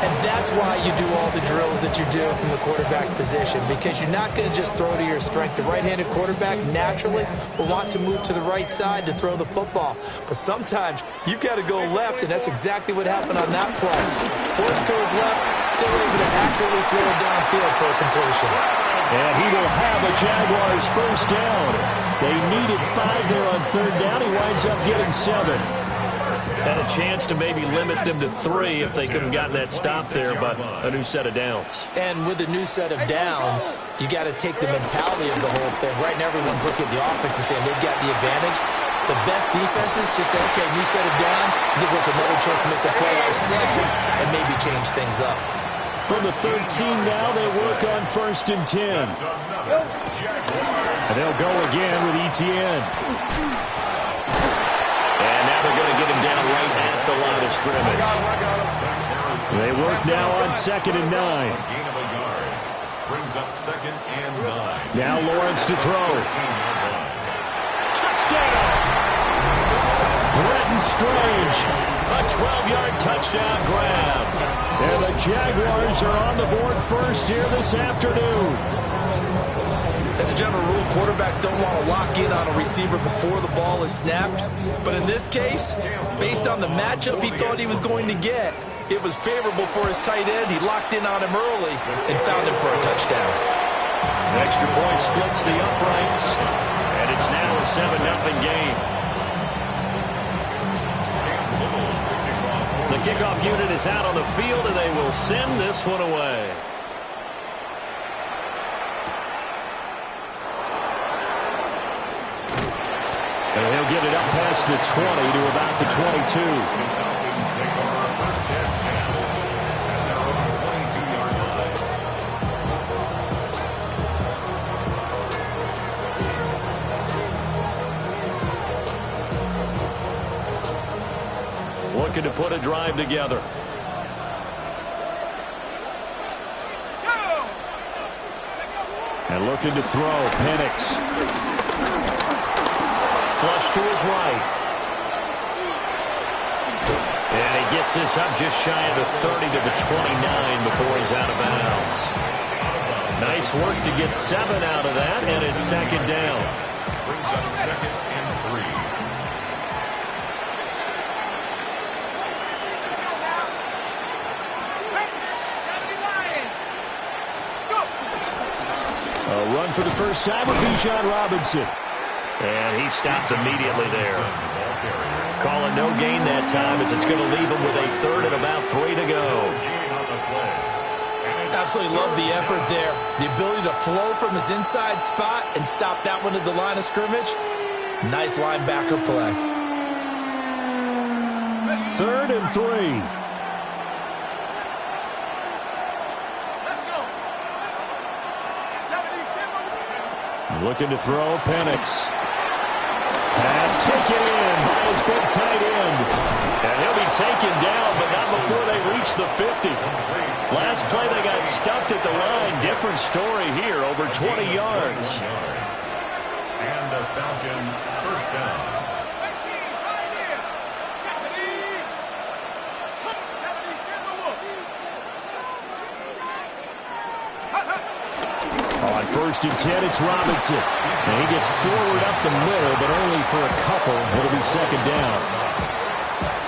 And that's why you do all the drills that you do from the quarterback position, because you're not going to just throw to your strength. The right-handed quarterback naturally will want to move to the right side to throw the football. But sometimes you've got to go left, and that's exactly what happened on that play. Forced to his left, still able to accurately throw it downfield for a completion. And he will have a Jaguars 1st down. They needed 5 there on 3rd down. He winds up getting 7. Had a chance to maybe limit them to 3 if they could have gotten that stop there, but a new set of downs. And with a new set of downs, you got to take the mentality of the whole thing. Right now, everyone's looking at the offense and saying they've got the advantage. The best defenses just say, okay, new set of downs gives us another chance to make the play ourselves and maybe change things up. From the 13 now, they work on 1st and 10. And they'll go again with Etienne. And now they're going to get him down right at the line of scrimmage. They work now on 2nd and 9. Brings up 2nd and 9. Now Lawrence to throw. Touchdown! Bretton Strange, a 12-yard touchdown grab. And the Jaguars are on the board first here this afternoon. As a general rule, quarterbacks don't want to lock in on a receiver before the ball is snapped. But in this case, based on the matchup he thought he was going to get, it was favorable for his tight end. He locked in on him early and found him for a touchdown. An extra point splits the uprights, and it's now a 7-0 game. The kickoff unit is out on the field, and they will send this one away. And he'll get it up past the 20 to about the 22. Looking to put a drive together. And looking to throw, Penix. Flush to his right. And he gets this up just shy of the 30 to the 29 before he's out of bounds. Nice work to get 7 out of that, and it's 2nd down. Brings up 2nd and 3. A run for the first time with Bijan Robinson. And he stopped immediately there. Calling no gain that time as it's going to leave him with a 3rd and about 3 to go. Absolutely love the effort there. The ability to flow from his inside spot and stop that one at the line of scrimmage. Nice linebacker play. 3rd and 3. Looking to throw, Penix. Pass taken in by his big tight end. And he'll be taken down, but not before they reach the 50. Last play they got stuffed at the line. Different story here, over 20 yards. And the Falcon first down. On 1st and 10, it's Robinson. And he gets forward up the middle, but only for a couple. It'll be 2nd down.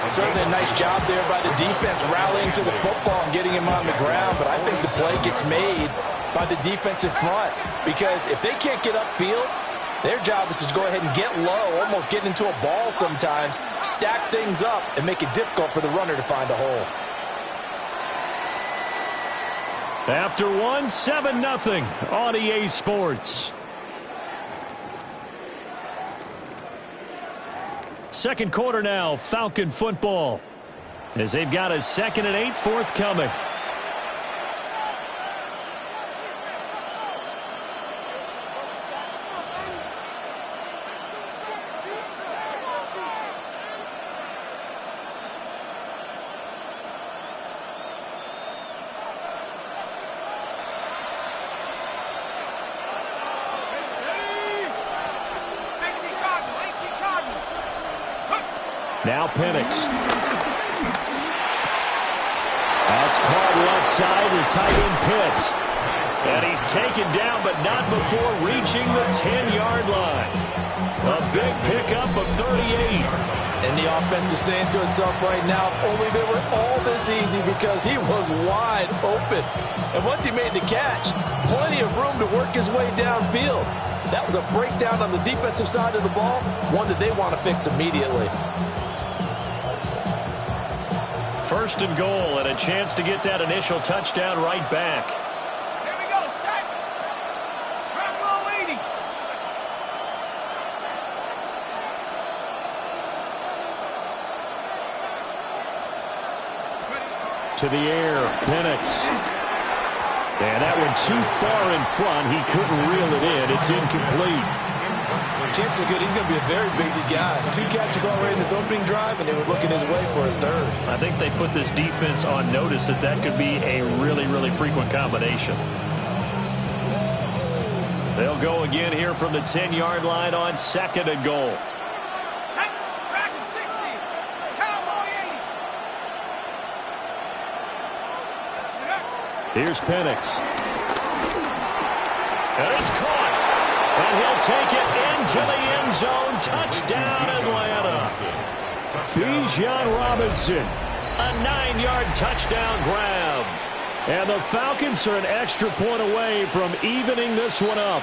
Certainly a nice job there by the defense rallying to the football and getting him on the ground, but I think the play gets made by the defensive front because if they can't get upfield, their job is to go ahead and get low, almost get into a ball sometimes, stack things up, and make it difficult for the runner to find a hole. After 1, 7-0 on EA Sports. Second quarter now, Falcon football, as they've got a 2nd and 8 forthcoming. Now Penix. That's caught left side to tight end Pitts. And he's taken down, but not before reaching the 10-yard line. A big pickup of 38. And the offense is saying to itself right now, only they were all this easy because he was wide open. And once he made the catch, plenty of room to work his way downfield. That was a breakdown on the defensive side of the ball, one that they want to fix immediately. 1st and goal, and a chance to get that initial touchdown right back. Here we go, set. Grab low 80. To the air, Penix. And that one too far in front. He couldn't reel it in. It's incomplete. Chances are good. He's going to be a very busy guy. 2 catches already in his opening drive, and they were looking his way for a 3rd. I think they put this defense on notice that that could be a really, really frequent combination. They'll go again here from the 10-yard line on 2nd and goal. Track him 60. Cowboy 80. Here's Penix. And it's caught. And he'll take it into the end zone. Touchdown, Atlanta. Bijan Robinson, a 9-yard touchdown grab. And the Falcons are an extra point away from evening this one up.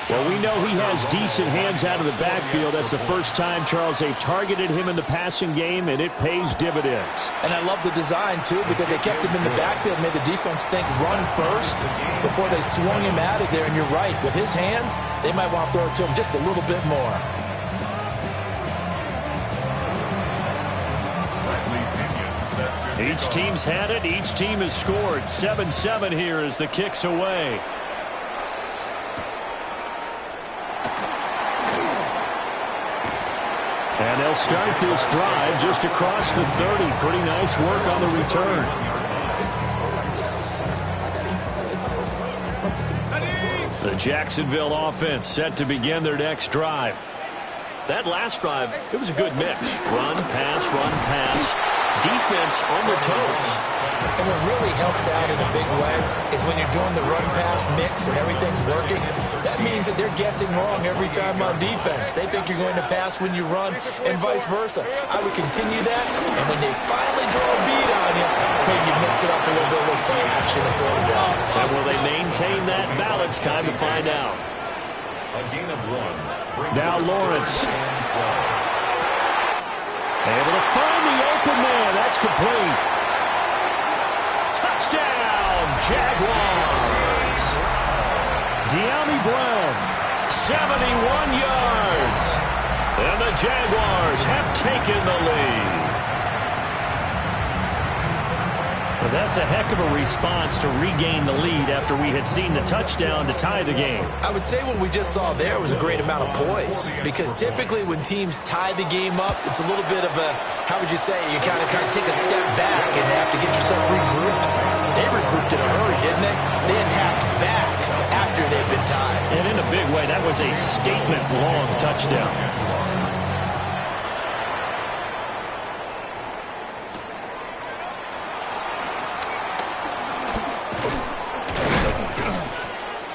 Well, we know he has decent hands out of the backfield. That's the first time, Charles, they've targeted him in the passing game, and it pays dividends. And I love the design, too, because they kept him in the backfield, made the defense think run first before they swung him out of there. And you're right, with his hands, they might want to throw it to him just a little bit more. Each team's had it. Each team has scored. 7-7 here as the kick's away. And they'll start this drive just across the 30. Pretty nice work on the return. The Jacksonville offense set to begin their next drive. That last drive, it was a good mix. Run, pass, defense on their toes. And what really helps out in a big way is when you're doing the run-pass mix and everything's working, that means that they're guessing wrong every time on defense. They think you're going to pass when you run and vice versa. I would continue that, and when they finally draw a beat on you, maybe mix it up a little bit with play action and throw it out. And will they maintain that balance? Time to find out. Now Lawrence. Able to find the open man. That's complete. Touchdown, Jaguars. De'Ami Brown, 71 yards. And the Jaguars have taken the lead. Well, that's a heck of a response to regain the lead after we had seen the touchdown to tie the game. I would say what we just saw there was a great amount of poise, because typically when teams tie the game up, it's a little bit of a, how would you say, you kind of take a step back and have to get yourself regrouped. They regrouped in a hurry, didn't they? They attacked back after they'd been tied. And in a big way, that was a statement-long touchdown.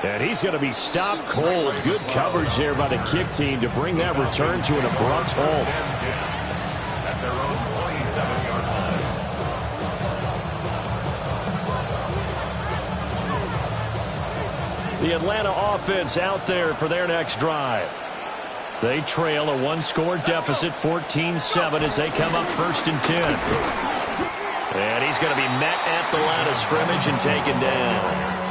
And he's going to be stopped cold. Good coverage there by the kick team to bring that return to an abrupt halt. At their own 27-yard line. The Atlanta offense out there for their next drive. They trail a one-score deficit, 14-7, as they come up 1st and 10. And he's going to be met at the line of scrimmage and taken down.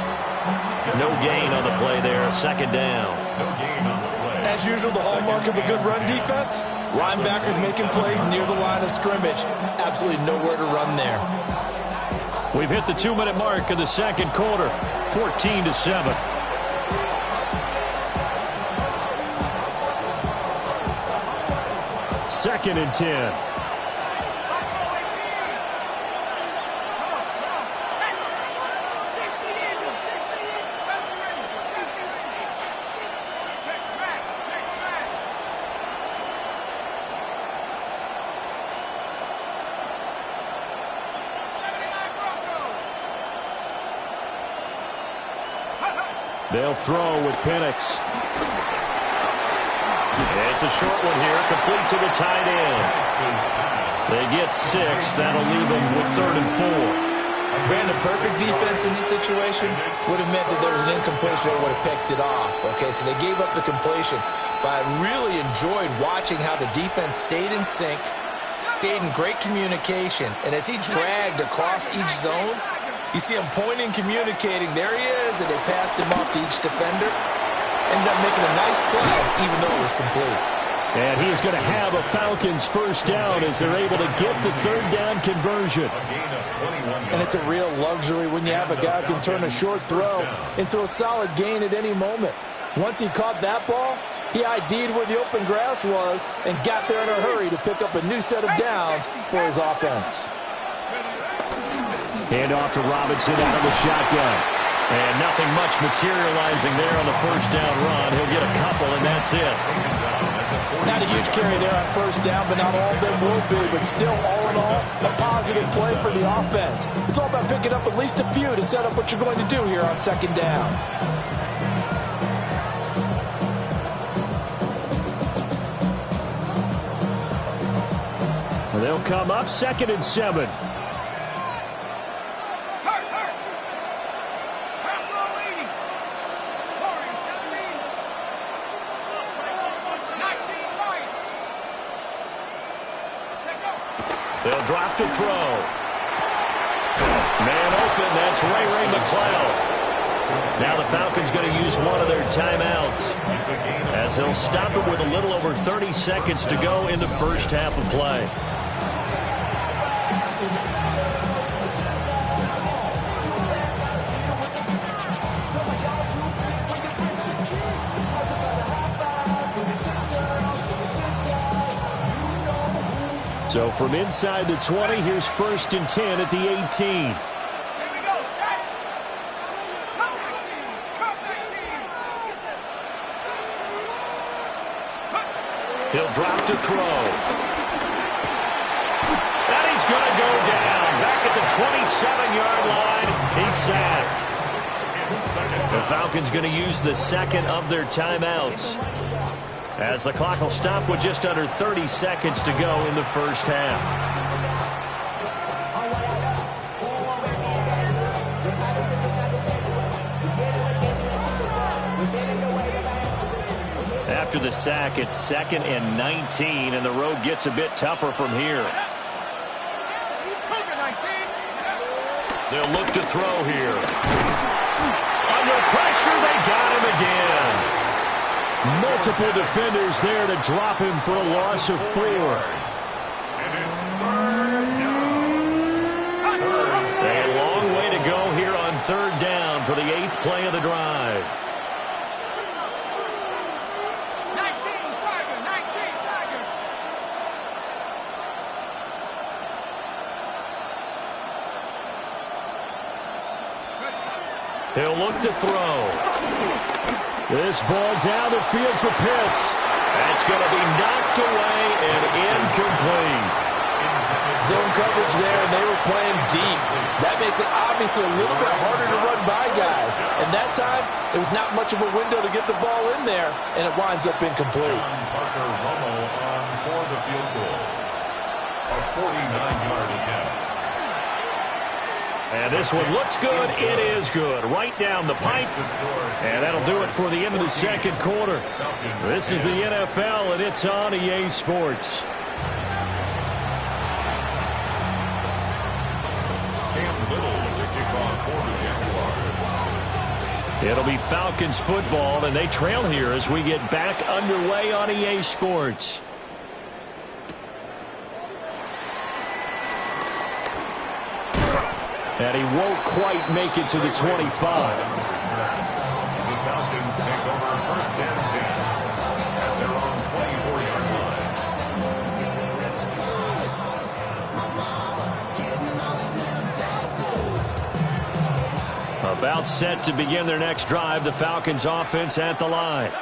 No gain on the play there, 2nd down. No gain on the play. As usual, the hallmark of a good run defense, linebackers making plays near the line of scrimmage. Absolutely nowhere to run there. We've hit the 2-minute mark of the 2nd quarter, 14-7. Second and 10. They'll throw with Penix. It's a short one here, complete to the tight end. They get 6. That'll leave them with 3rd and 4. Brandon, perfect defense in this situation would have meant that there was an incompletion. They would have picked it off. Okay, so they gave up the completion. But I really enjoyed watching how the defense stayed in sync, stayed in great communication. And as he dragged across each zone, you see him pointing, communicating. There he is, and they passed him off to each defender. Ended up making a nice play, even though it was complete. And he is going to have a Falcons 1st down as they're able to get the 3rd down conversion. And it's a real luxury when you have a guy who can turn a short throw into a solid gain at any moment. Once he caught that ball, he ID'd where the open grass was and got there in a hurry to pick up a new set of downs for his offense. Hand off to Robinson out of the shotgun. And nothing much materializing there on the 1st down run. He'll get a couple, and that's it. Not a huge carry there on 1st down, but not all of them will be. But still, all in all, a positive play for the offense. It's all about picking up at least a few to set up what you're going to do here on 2nd down. They'll come up 2nd and 7. They'll drop to throw. Man open, that's Ray McCloud. Now the Falcons going to use one of their timeouts as they'll stop it with a little over 30 seconds to go in the 1st half of play. So from inside the 20, here's 1st and 10 at the 18. He'll drop to throw. And he's going to go down. Back at the 27-yard line, he's sacked. The Falcons going to use the 2nd of their timeouts, as the clock will stop with just under 30 seconds to go in the 1st half. After the sack, it's 2nd and 19, and the road gets a bit tougher from here. They'll look to throw here. Under pressure, they got him again. Multiple defenders there to drop him for a loss of 4. And it's third down. A long way to go here on third down for the 8th play of the drive. 19 Tiger. He'll look to throw. This ball down the field for Pitts. That's going to be knocked away and incomplete. Zone coverage there, and they were playing deep. That makes it obviously a little bit harder to run by guys. And that time, it was not much of a window to get the ball in there, and it winds up incomplete. John Parker Romo on for the field goal. A 49-yard attempt. And this one looks good. It is good. Right down the pipe. And that'll do it for the end of the second quarter. This is the NFL, and it's on EA Sports. Cam Little with the kickoff for the Jaguars. It'll be Falcons football, and they trail here as we get back underway on EA Sports. And he won't quite make it to the 25. The Falcons take over first and 10 at their own 24-yard line. About set to begin their next drive, the Falcons offense at the line.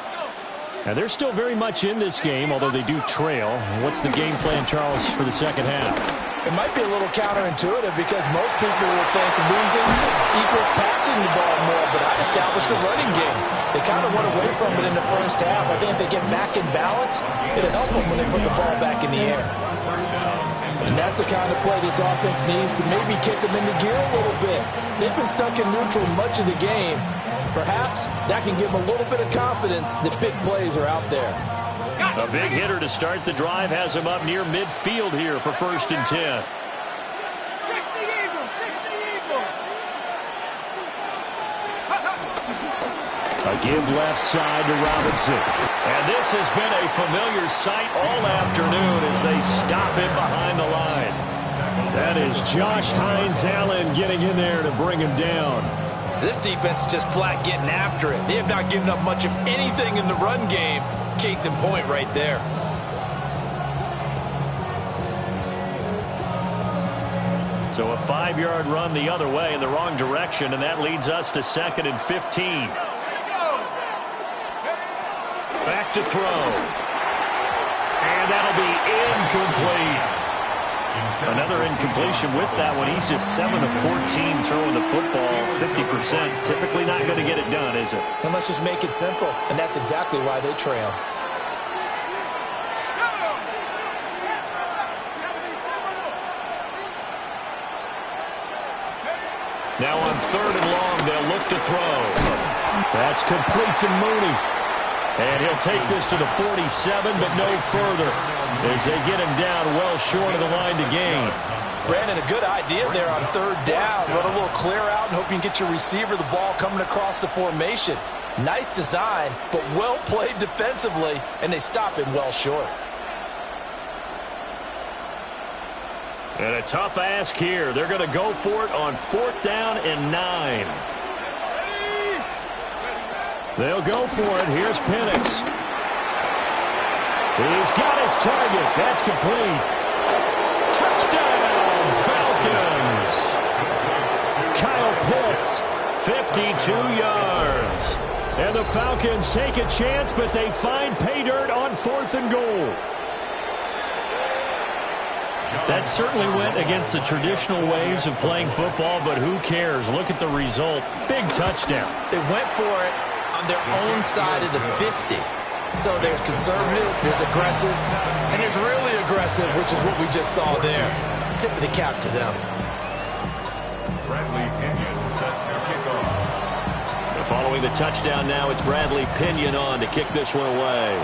And they're still very much in this game, although they do trail. What's the game plan, Charles, for the second half? It might be a little counterintuitive because most people will think losing equals passing the ball more, but I established the running game. They kind of went away from it in the first half. I think if they get back in balance, it'll help them when they put the ball back in the air. And that's the kind of play this offense needs to maybe kick them into gear a little bit. They've been stuck in neutral much of the game. Perhaps that can give them a little bit of confidence that big plays are out there. A big hitter to start the drive has him up near midfield here for first and 10. 60 Eagles. A give left side to Robinson. And this has been a familiar sight all afternoon as they stop him behind the line. That is Josh Hines-Allen getting in there to bring him down. This defense is just flat getting after it. They have not given up much of anything in the run game. Case in point right there. So a 5-yard run the other way in the wrong direction, and that leads us to 2nd and 15. Back to throw. And that'll be incomplete. Another incompletion with that one. He's just 7 of 14 throwing the football, 50%. Typically not going to get it done, is it? And let's just make it simple. And that's exactly why they trail. Now on 3rd and long, they'll look to throw. That's complete to Mooney. And he'll take this to the 47, but no further, as they get him down well short of the line to gain. Brandon, a good idea there on 3rd down. Run a little clear out and hope you can get your receiver the ball coming across the formation. Nice design, but well played defensively, and they stop him well short. And a tough ask here. They're going to go for it on 4th down and 9. They'll go for it. Here's Penix. He's got his target. That's complete. Touchdown, Falcons. Kyle Pitts, 52 yards. And the Falcons take a chance, but they find pay dirt on 4th and goal. That certainly went against the traditional ways of playing football, but who cares? Look at the result. Big touchdown. They went for it on their own side of the 50. So there's conservative, there's aggressive, and there's really aggressive, which is what we just saw there. Tip of the cap to them. Bradley Pinion set to kick off. Following the touchdown now, it's Bradley Pinion on to kick this one away.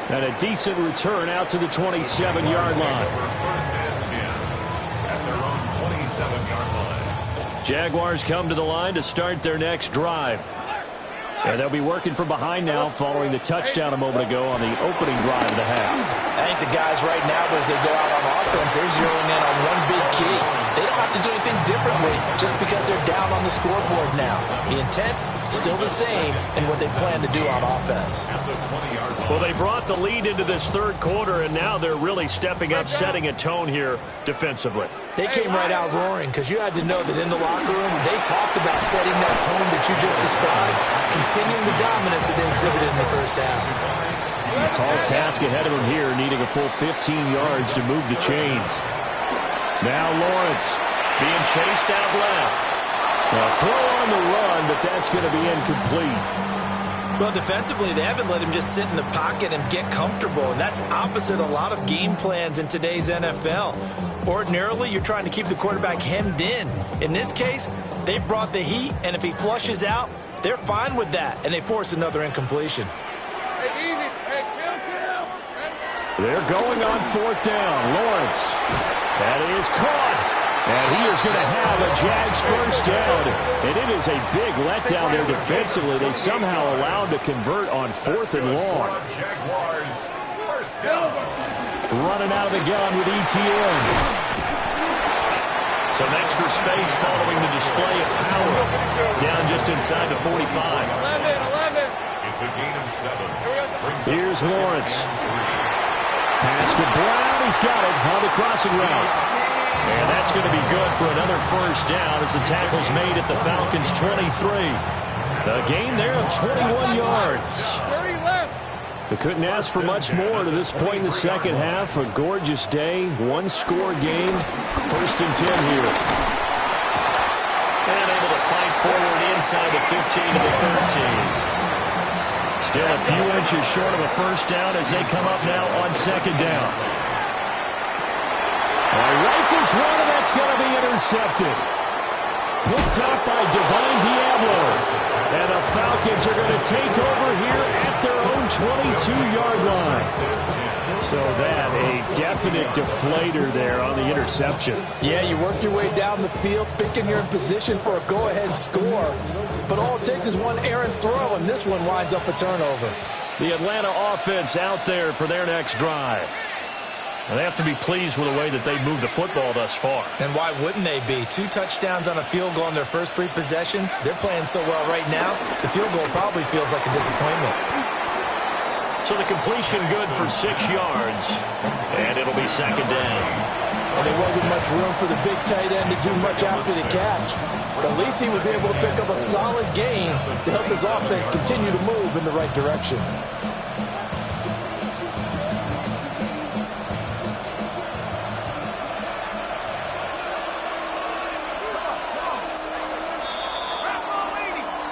And a decent return out to the 27-yard line. First and 10 at their own 27-yard line. Jaguars come to the line to start their next drive. And they'll be working from behind now following the touchdown a moment ago on the opening drive of the half. I think the guys right now, as they go out on offense, they're zeroing in on one big key. They don't have to do anything differently just because they're down on the scoreboard now. The intent, still the same in what they plan to do on offense. Well, they brought the lead into this third quarter, and now they're really stepping up, setting a tone here defensively. They came right out roaring because you had to know that in the locker room, they talked about setting that tone that you just described, continuing the dominance that they exhibited in the first half. A tall task ahead of him here, needing a full 15 yards to move the chains. Now Lawrence being chased out left. A throw on the run, but that's going to be incomplete. Well, defensively, they haven't let him just sit in the pocket and get comfortable, and that's opposite a lot of game plans in today's NFL. Ordinarily, you're trying to keep the quarterback hemmed in. In this case, they brought the heat, and if he flushes out, they're fine with that, and they force another incompletion. They're going on fourth down. Lawrence. That is caught. And he is going to have a Jags first down. And it is a big letdown there defensively. They somehow allowed to convert on fourth and long. Running out of the gun with ETN. Some extra space following the display of power. Down just inside the 45. 11. It's a gain of 7. Here's Lawrence. Pass to Brown. He's got it on the crossing route. And that's going to be good for another first down as the tackle's made at the Falcons' 23. A gain there of 21 yards. They couldn't ask for much more to this point in the second half. A gorgeous day, one-score game. First and 10 here. And able to fight forward inside the 15 to the 13. Still a few inches short of a first down as they come up now on second down. Rifles one, and that's going to be intercepted. Picked up by Divine Diablo. And the Falcons are going to take over here at their own 22-yard line. So that, a definite deflator there on the interception. Yeah, you work your way down the field, thinking you're in position for a go-ahead score. But all it takes is one errant throw, and this one winds up a turnover. The Atlanta offense out there for their next drive. And they have to be pleased with the way that they've moved the football thus far. And why wouldn't they be? 2 touchdowns on a field goal in their first 3 possessions. They're playing so well right now, the field goal probably feels like a disappointment. So the completion good for 6 yards. And it'll be second down. And there wasn't much room for the big tight end to do much after the catch. But at least he was able to pick up a solid gain to help his offense continue to move in the right direction.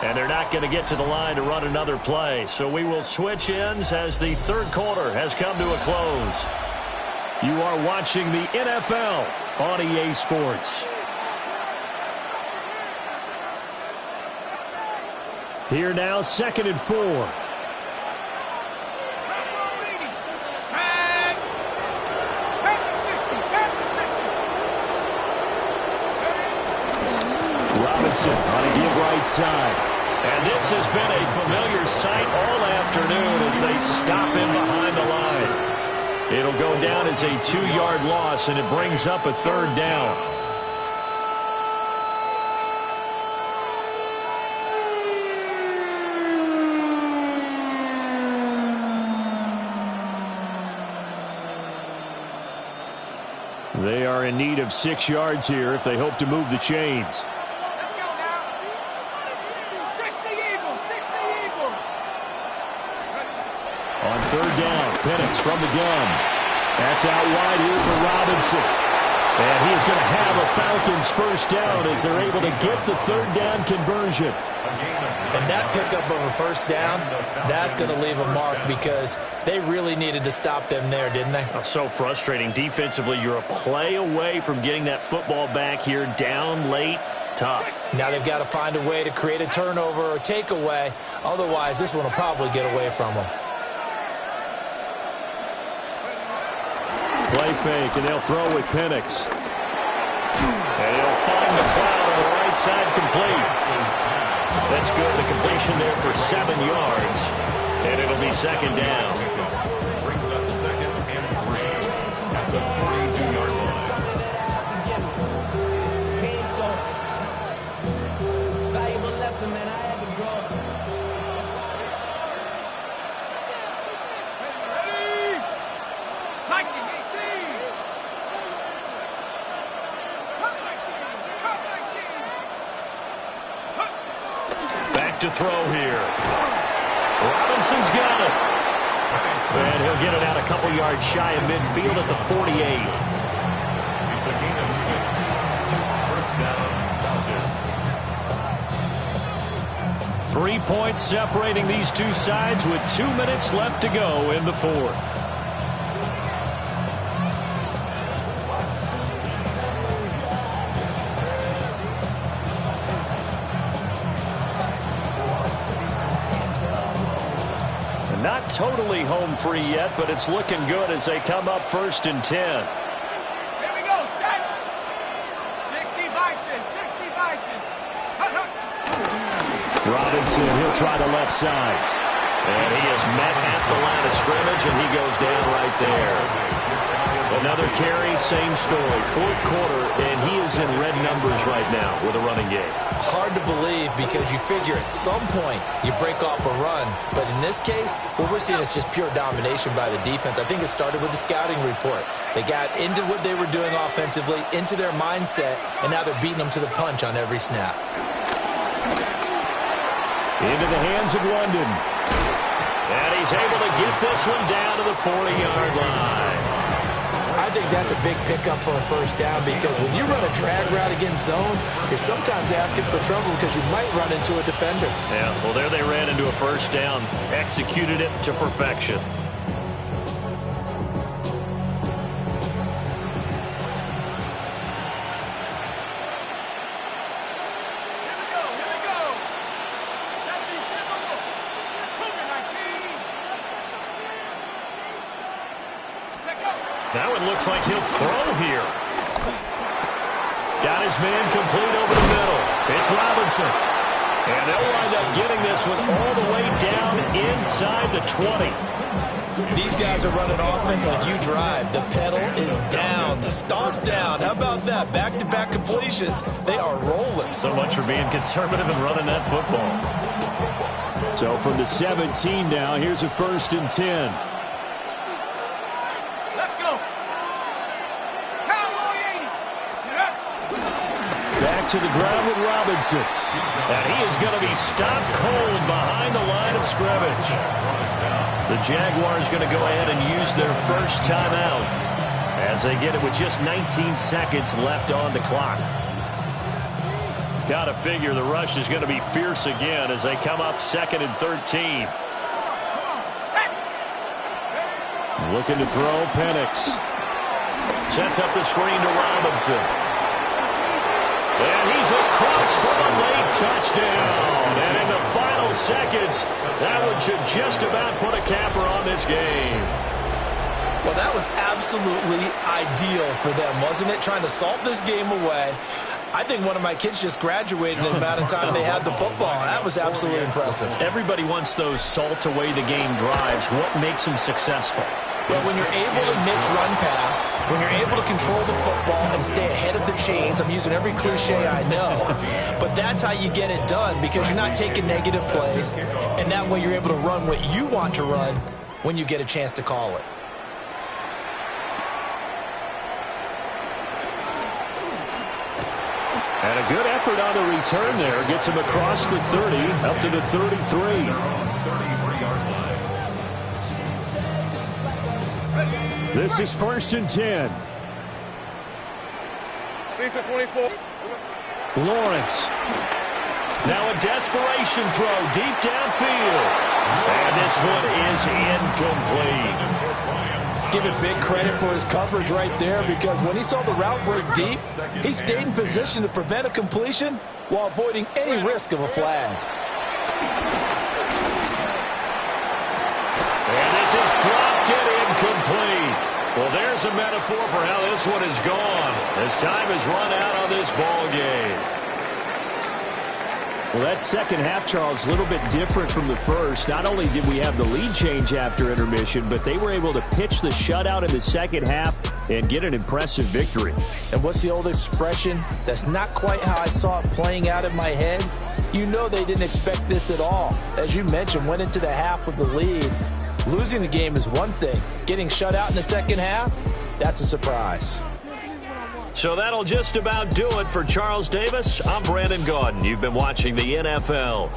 And they're not going to get to the line to run another play. So we will switch ends as the third quarter has come to a close. You are watching the NFL on EA Sports. Here now, 2nd and 4. Robinson on a give right side. And this has been a familiar sight all afternoon as they stop him behind the line. It'll go down as a 2-yard loss, and it brings up a third down. They are in need of 6 yards here if they hope to move the chains. On third down, Penix from the gun. That's out wide here for Robinson. And he is going to have a Falcons first down as they're able to get the third down conversion. And that pickup of a first down, that's going to leave a mark because they really needed to stop them there, didn't they? Oh, so frustrating. Defensively, you're a play away from getting that football back here down late. Tough. Now they've got to find a way to create a turnover or takeaway. Otherwise, this one will probably get away from them. Play fake, and they'll throw with Penix. And he'll find the cloud on the right outside complete. That's good. The completion there for 7 yards. And it'll be second down. Brings up second and 3 at the 42-yard line. Back to throw here. Robinson's got it. And he'll get it out a couple yards shy of midfield at the 48. It's a gain of 6. First down, Falcons. 3 points separating these two sides with 2 minutes left to go in the fourth. Not totally home free yet, but it's looking good as they come up 1st and 10. Here we go, set. 60 Bison, 60 Bison. Robinson, he'll try the left side. And he is met at the line of scrimmage, and he goes down right there. Another carry, same story. Fourth quarter, and he is in red numbers right now with a running game. Hard to believe because you figure at some point you break off a run. But in this case, what we're seeing is just pure domination by the defense. I think it started with the scouting report. They got into what they were doing offensively, into their mindset, and now they're beating them to the punch on every snap. Into the hands of London. And he's able to get this one down to the 40-yard line. I think that's a big pickup for a first down because when you run a drag route against zone, you're sometimes asking for trouble because you might run into a defender. Yeah, well, there they ran into a first down, executed it to perfection. Now it looks like he'll throw here. Got his man complete over the middle. It's Robinson. And they'll wind up getting this one all the way down inside the 20. These guys are running offense like you drive. The pedal is down, stomped down. How about that? Back-to-back completions. They are rolling. So much for being conservative and running that football. So from the 17 now, here's a 1st and 10. To the ground with Robinson. And he is going to be stopped cold behind the line of scrimmage. The Jaguars going to go ahead and use their first timeout as they get it with just 19 seconds left on the clock. Got to figure the rush is going to be fierce again as they come up 2nd and 13. Looking to throw, Penix. Sets up the screen to Robinson. And he's across for the late touchdown. And in the final seconds, that one should just about put a capper on this game. Well, that was absolutely ideal for them, wasn't it? Trying to salt this game away. I think one of my kids just graduated in the amount of time they had the football. That was absolutely impressive. Everybody wants those salt away the game drives. What makes them successful? Well, when you're able to mix run pass, when you're able to control the football and stay ahead of the chains, I'm using every cliche I know, but that's how you get it done because you're not taking negative plays, and that way you're able to run what you want to run when you get a chance to call it. And a good effort on the return there. Gets him across the 30, up to the 33. This is 1st and 10. 24. Lawrence. Now a desperation throw deep downfield. And this one is incomplete. Give it big credit for his coverage right there because when he saw the route break deep, he stayed in position to prevent a completion while avoiding any risk of a flag. And this is dropped and incomplete. Well, there's a metaphor for how this one is gone as time has run out on this ball game. Well, that second half, Charles, a little bit different from the first. Not only did we have the lead change after intermission, but they were able to pitch the shutout in the second half and get an impressive victory. And what's the old expression? That's not quite how I saw it playing out in my head. You know they didn't expect this at all. As you mentioned, went into the half with the lead. Losing the game is one thing. Getting shut out in the second half, that's a surprise. So that'll just about do it for Charles Davis. I'm Brandon Gaudin. You've been watching the NFL.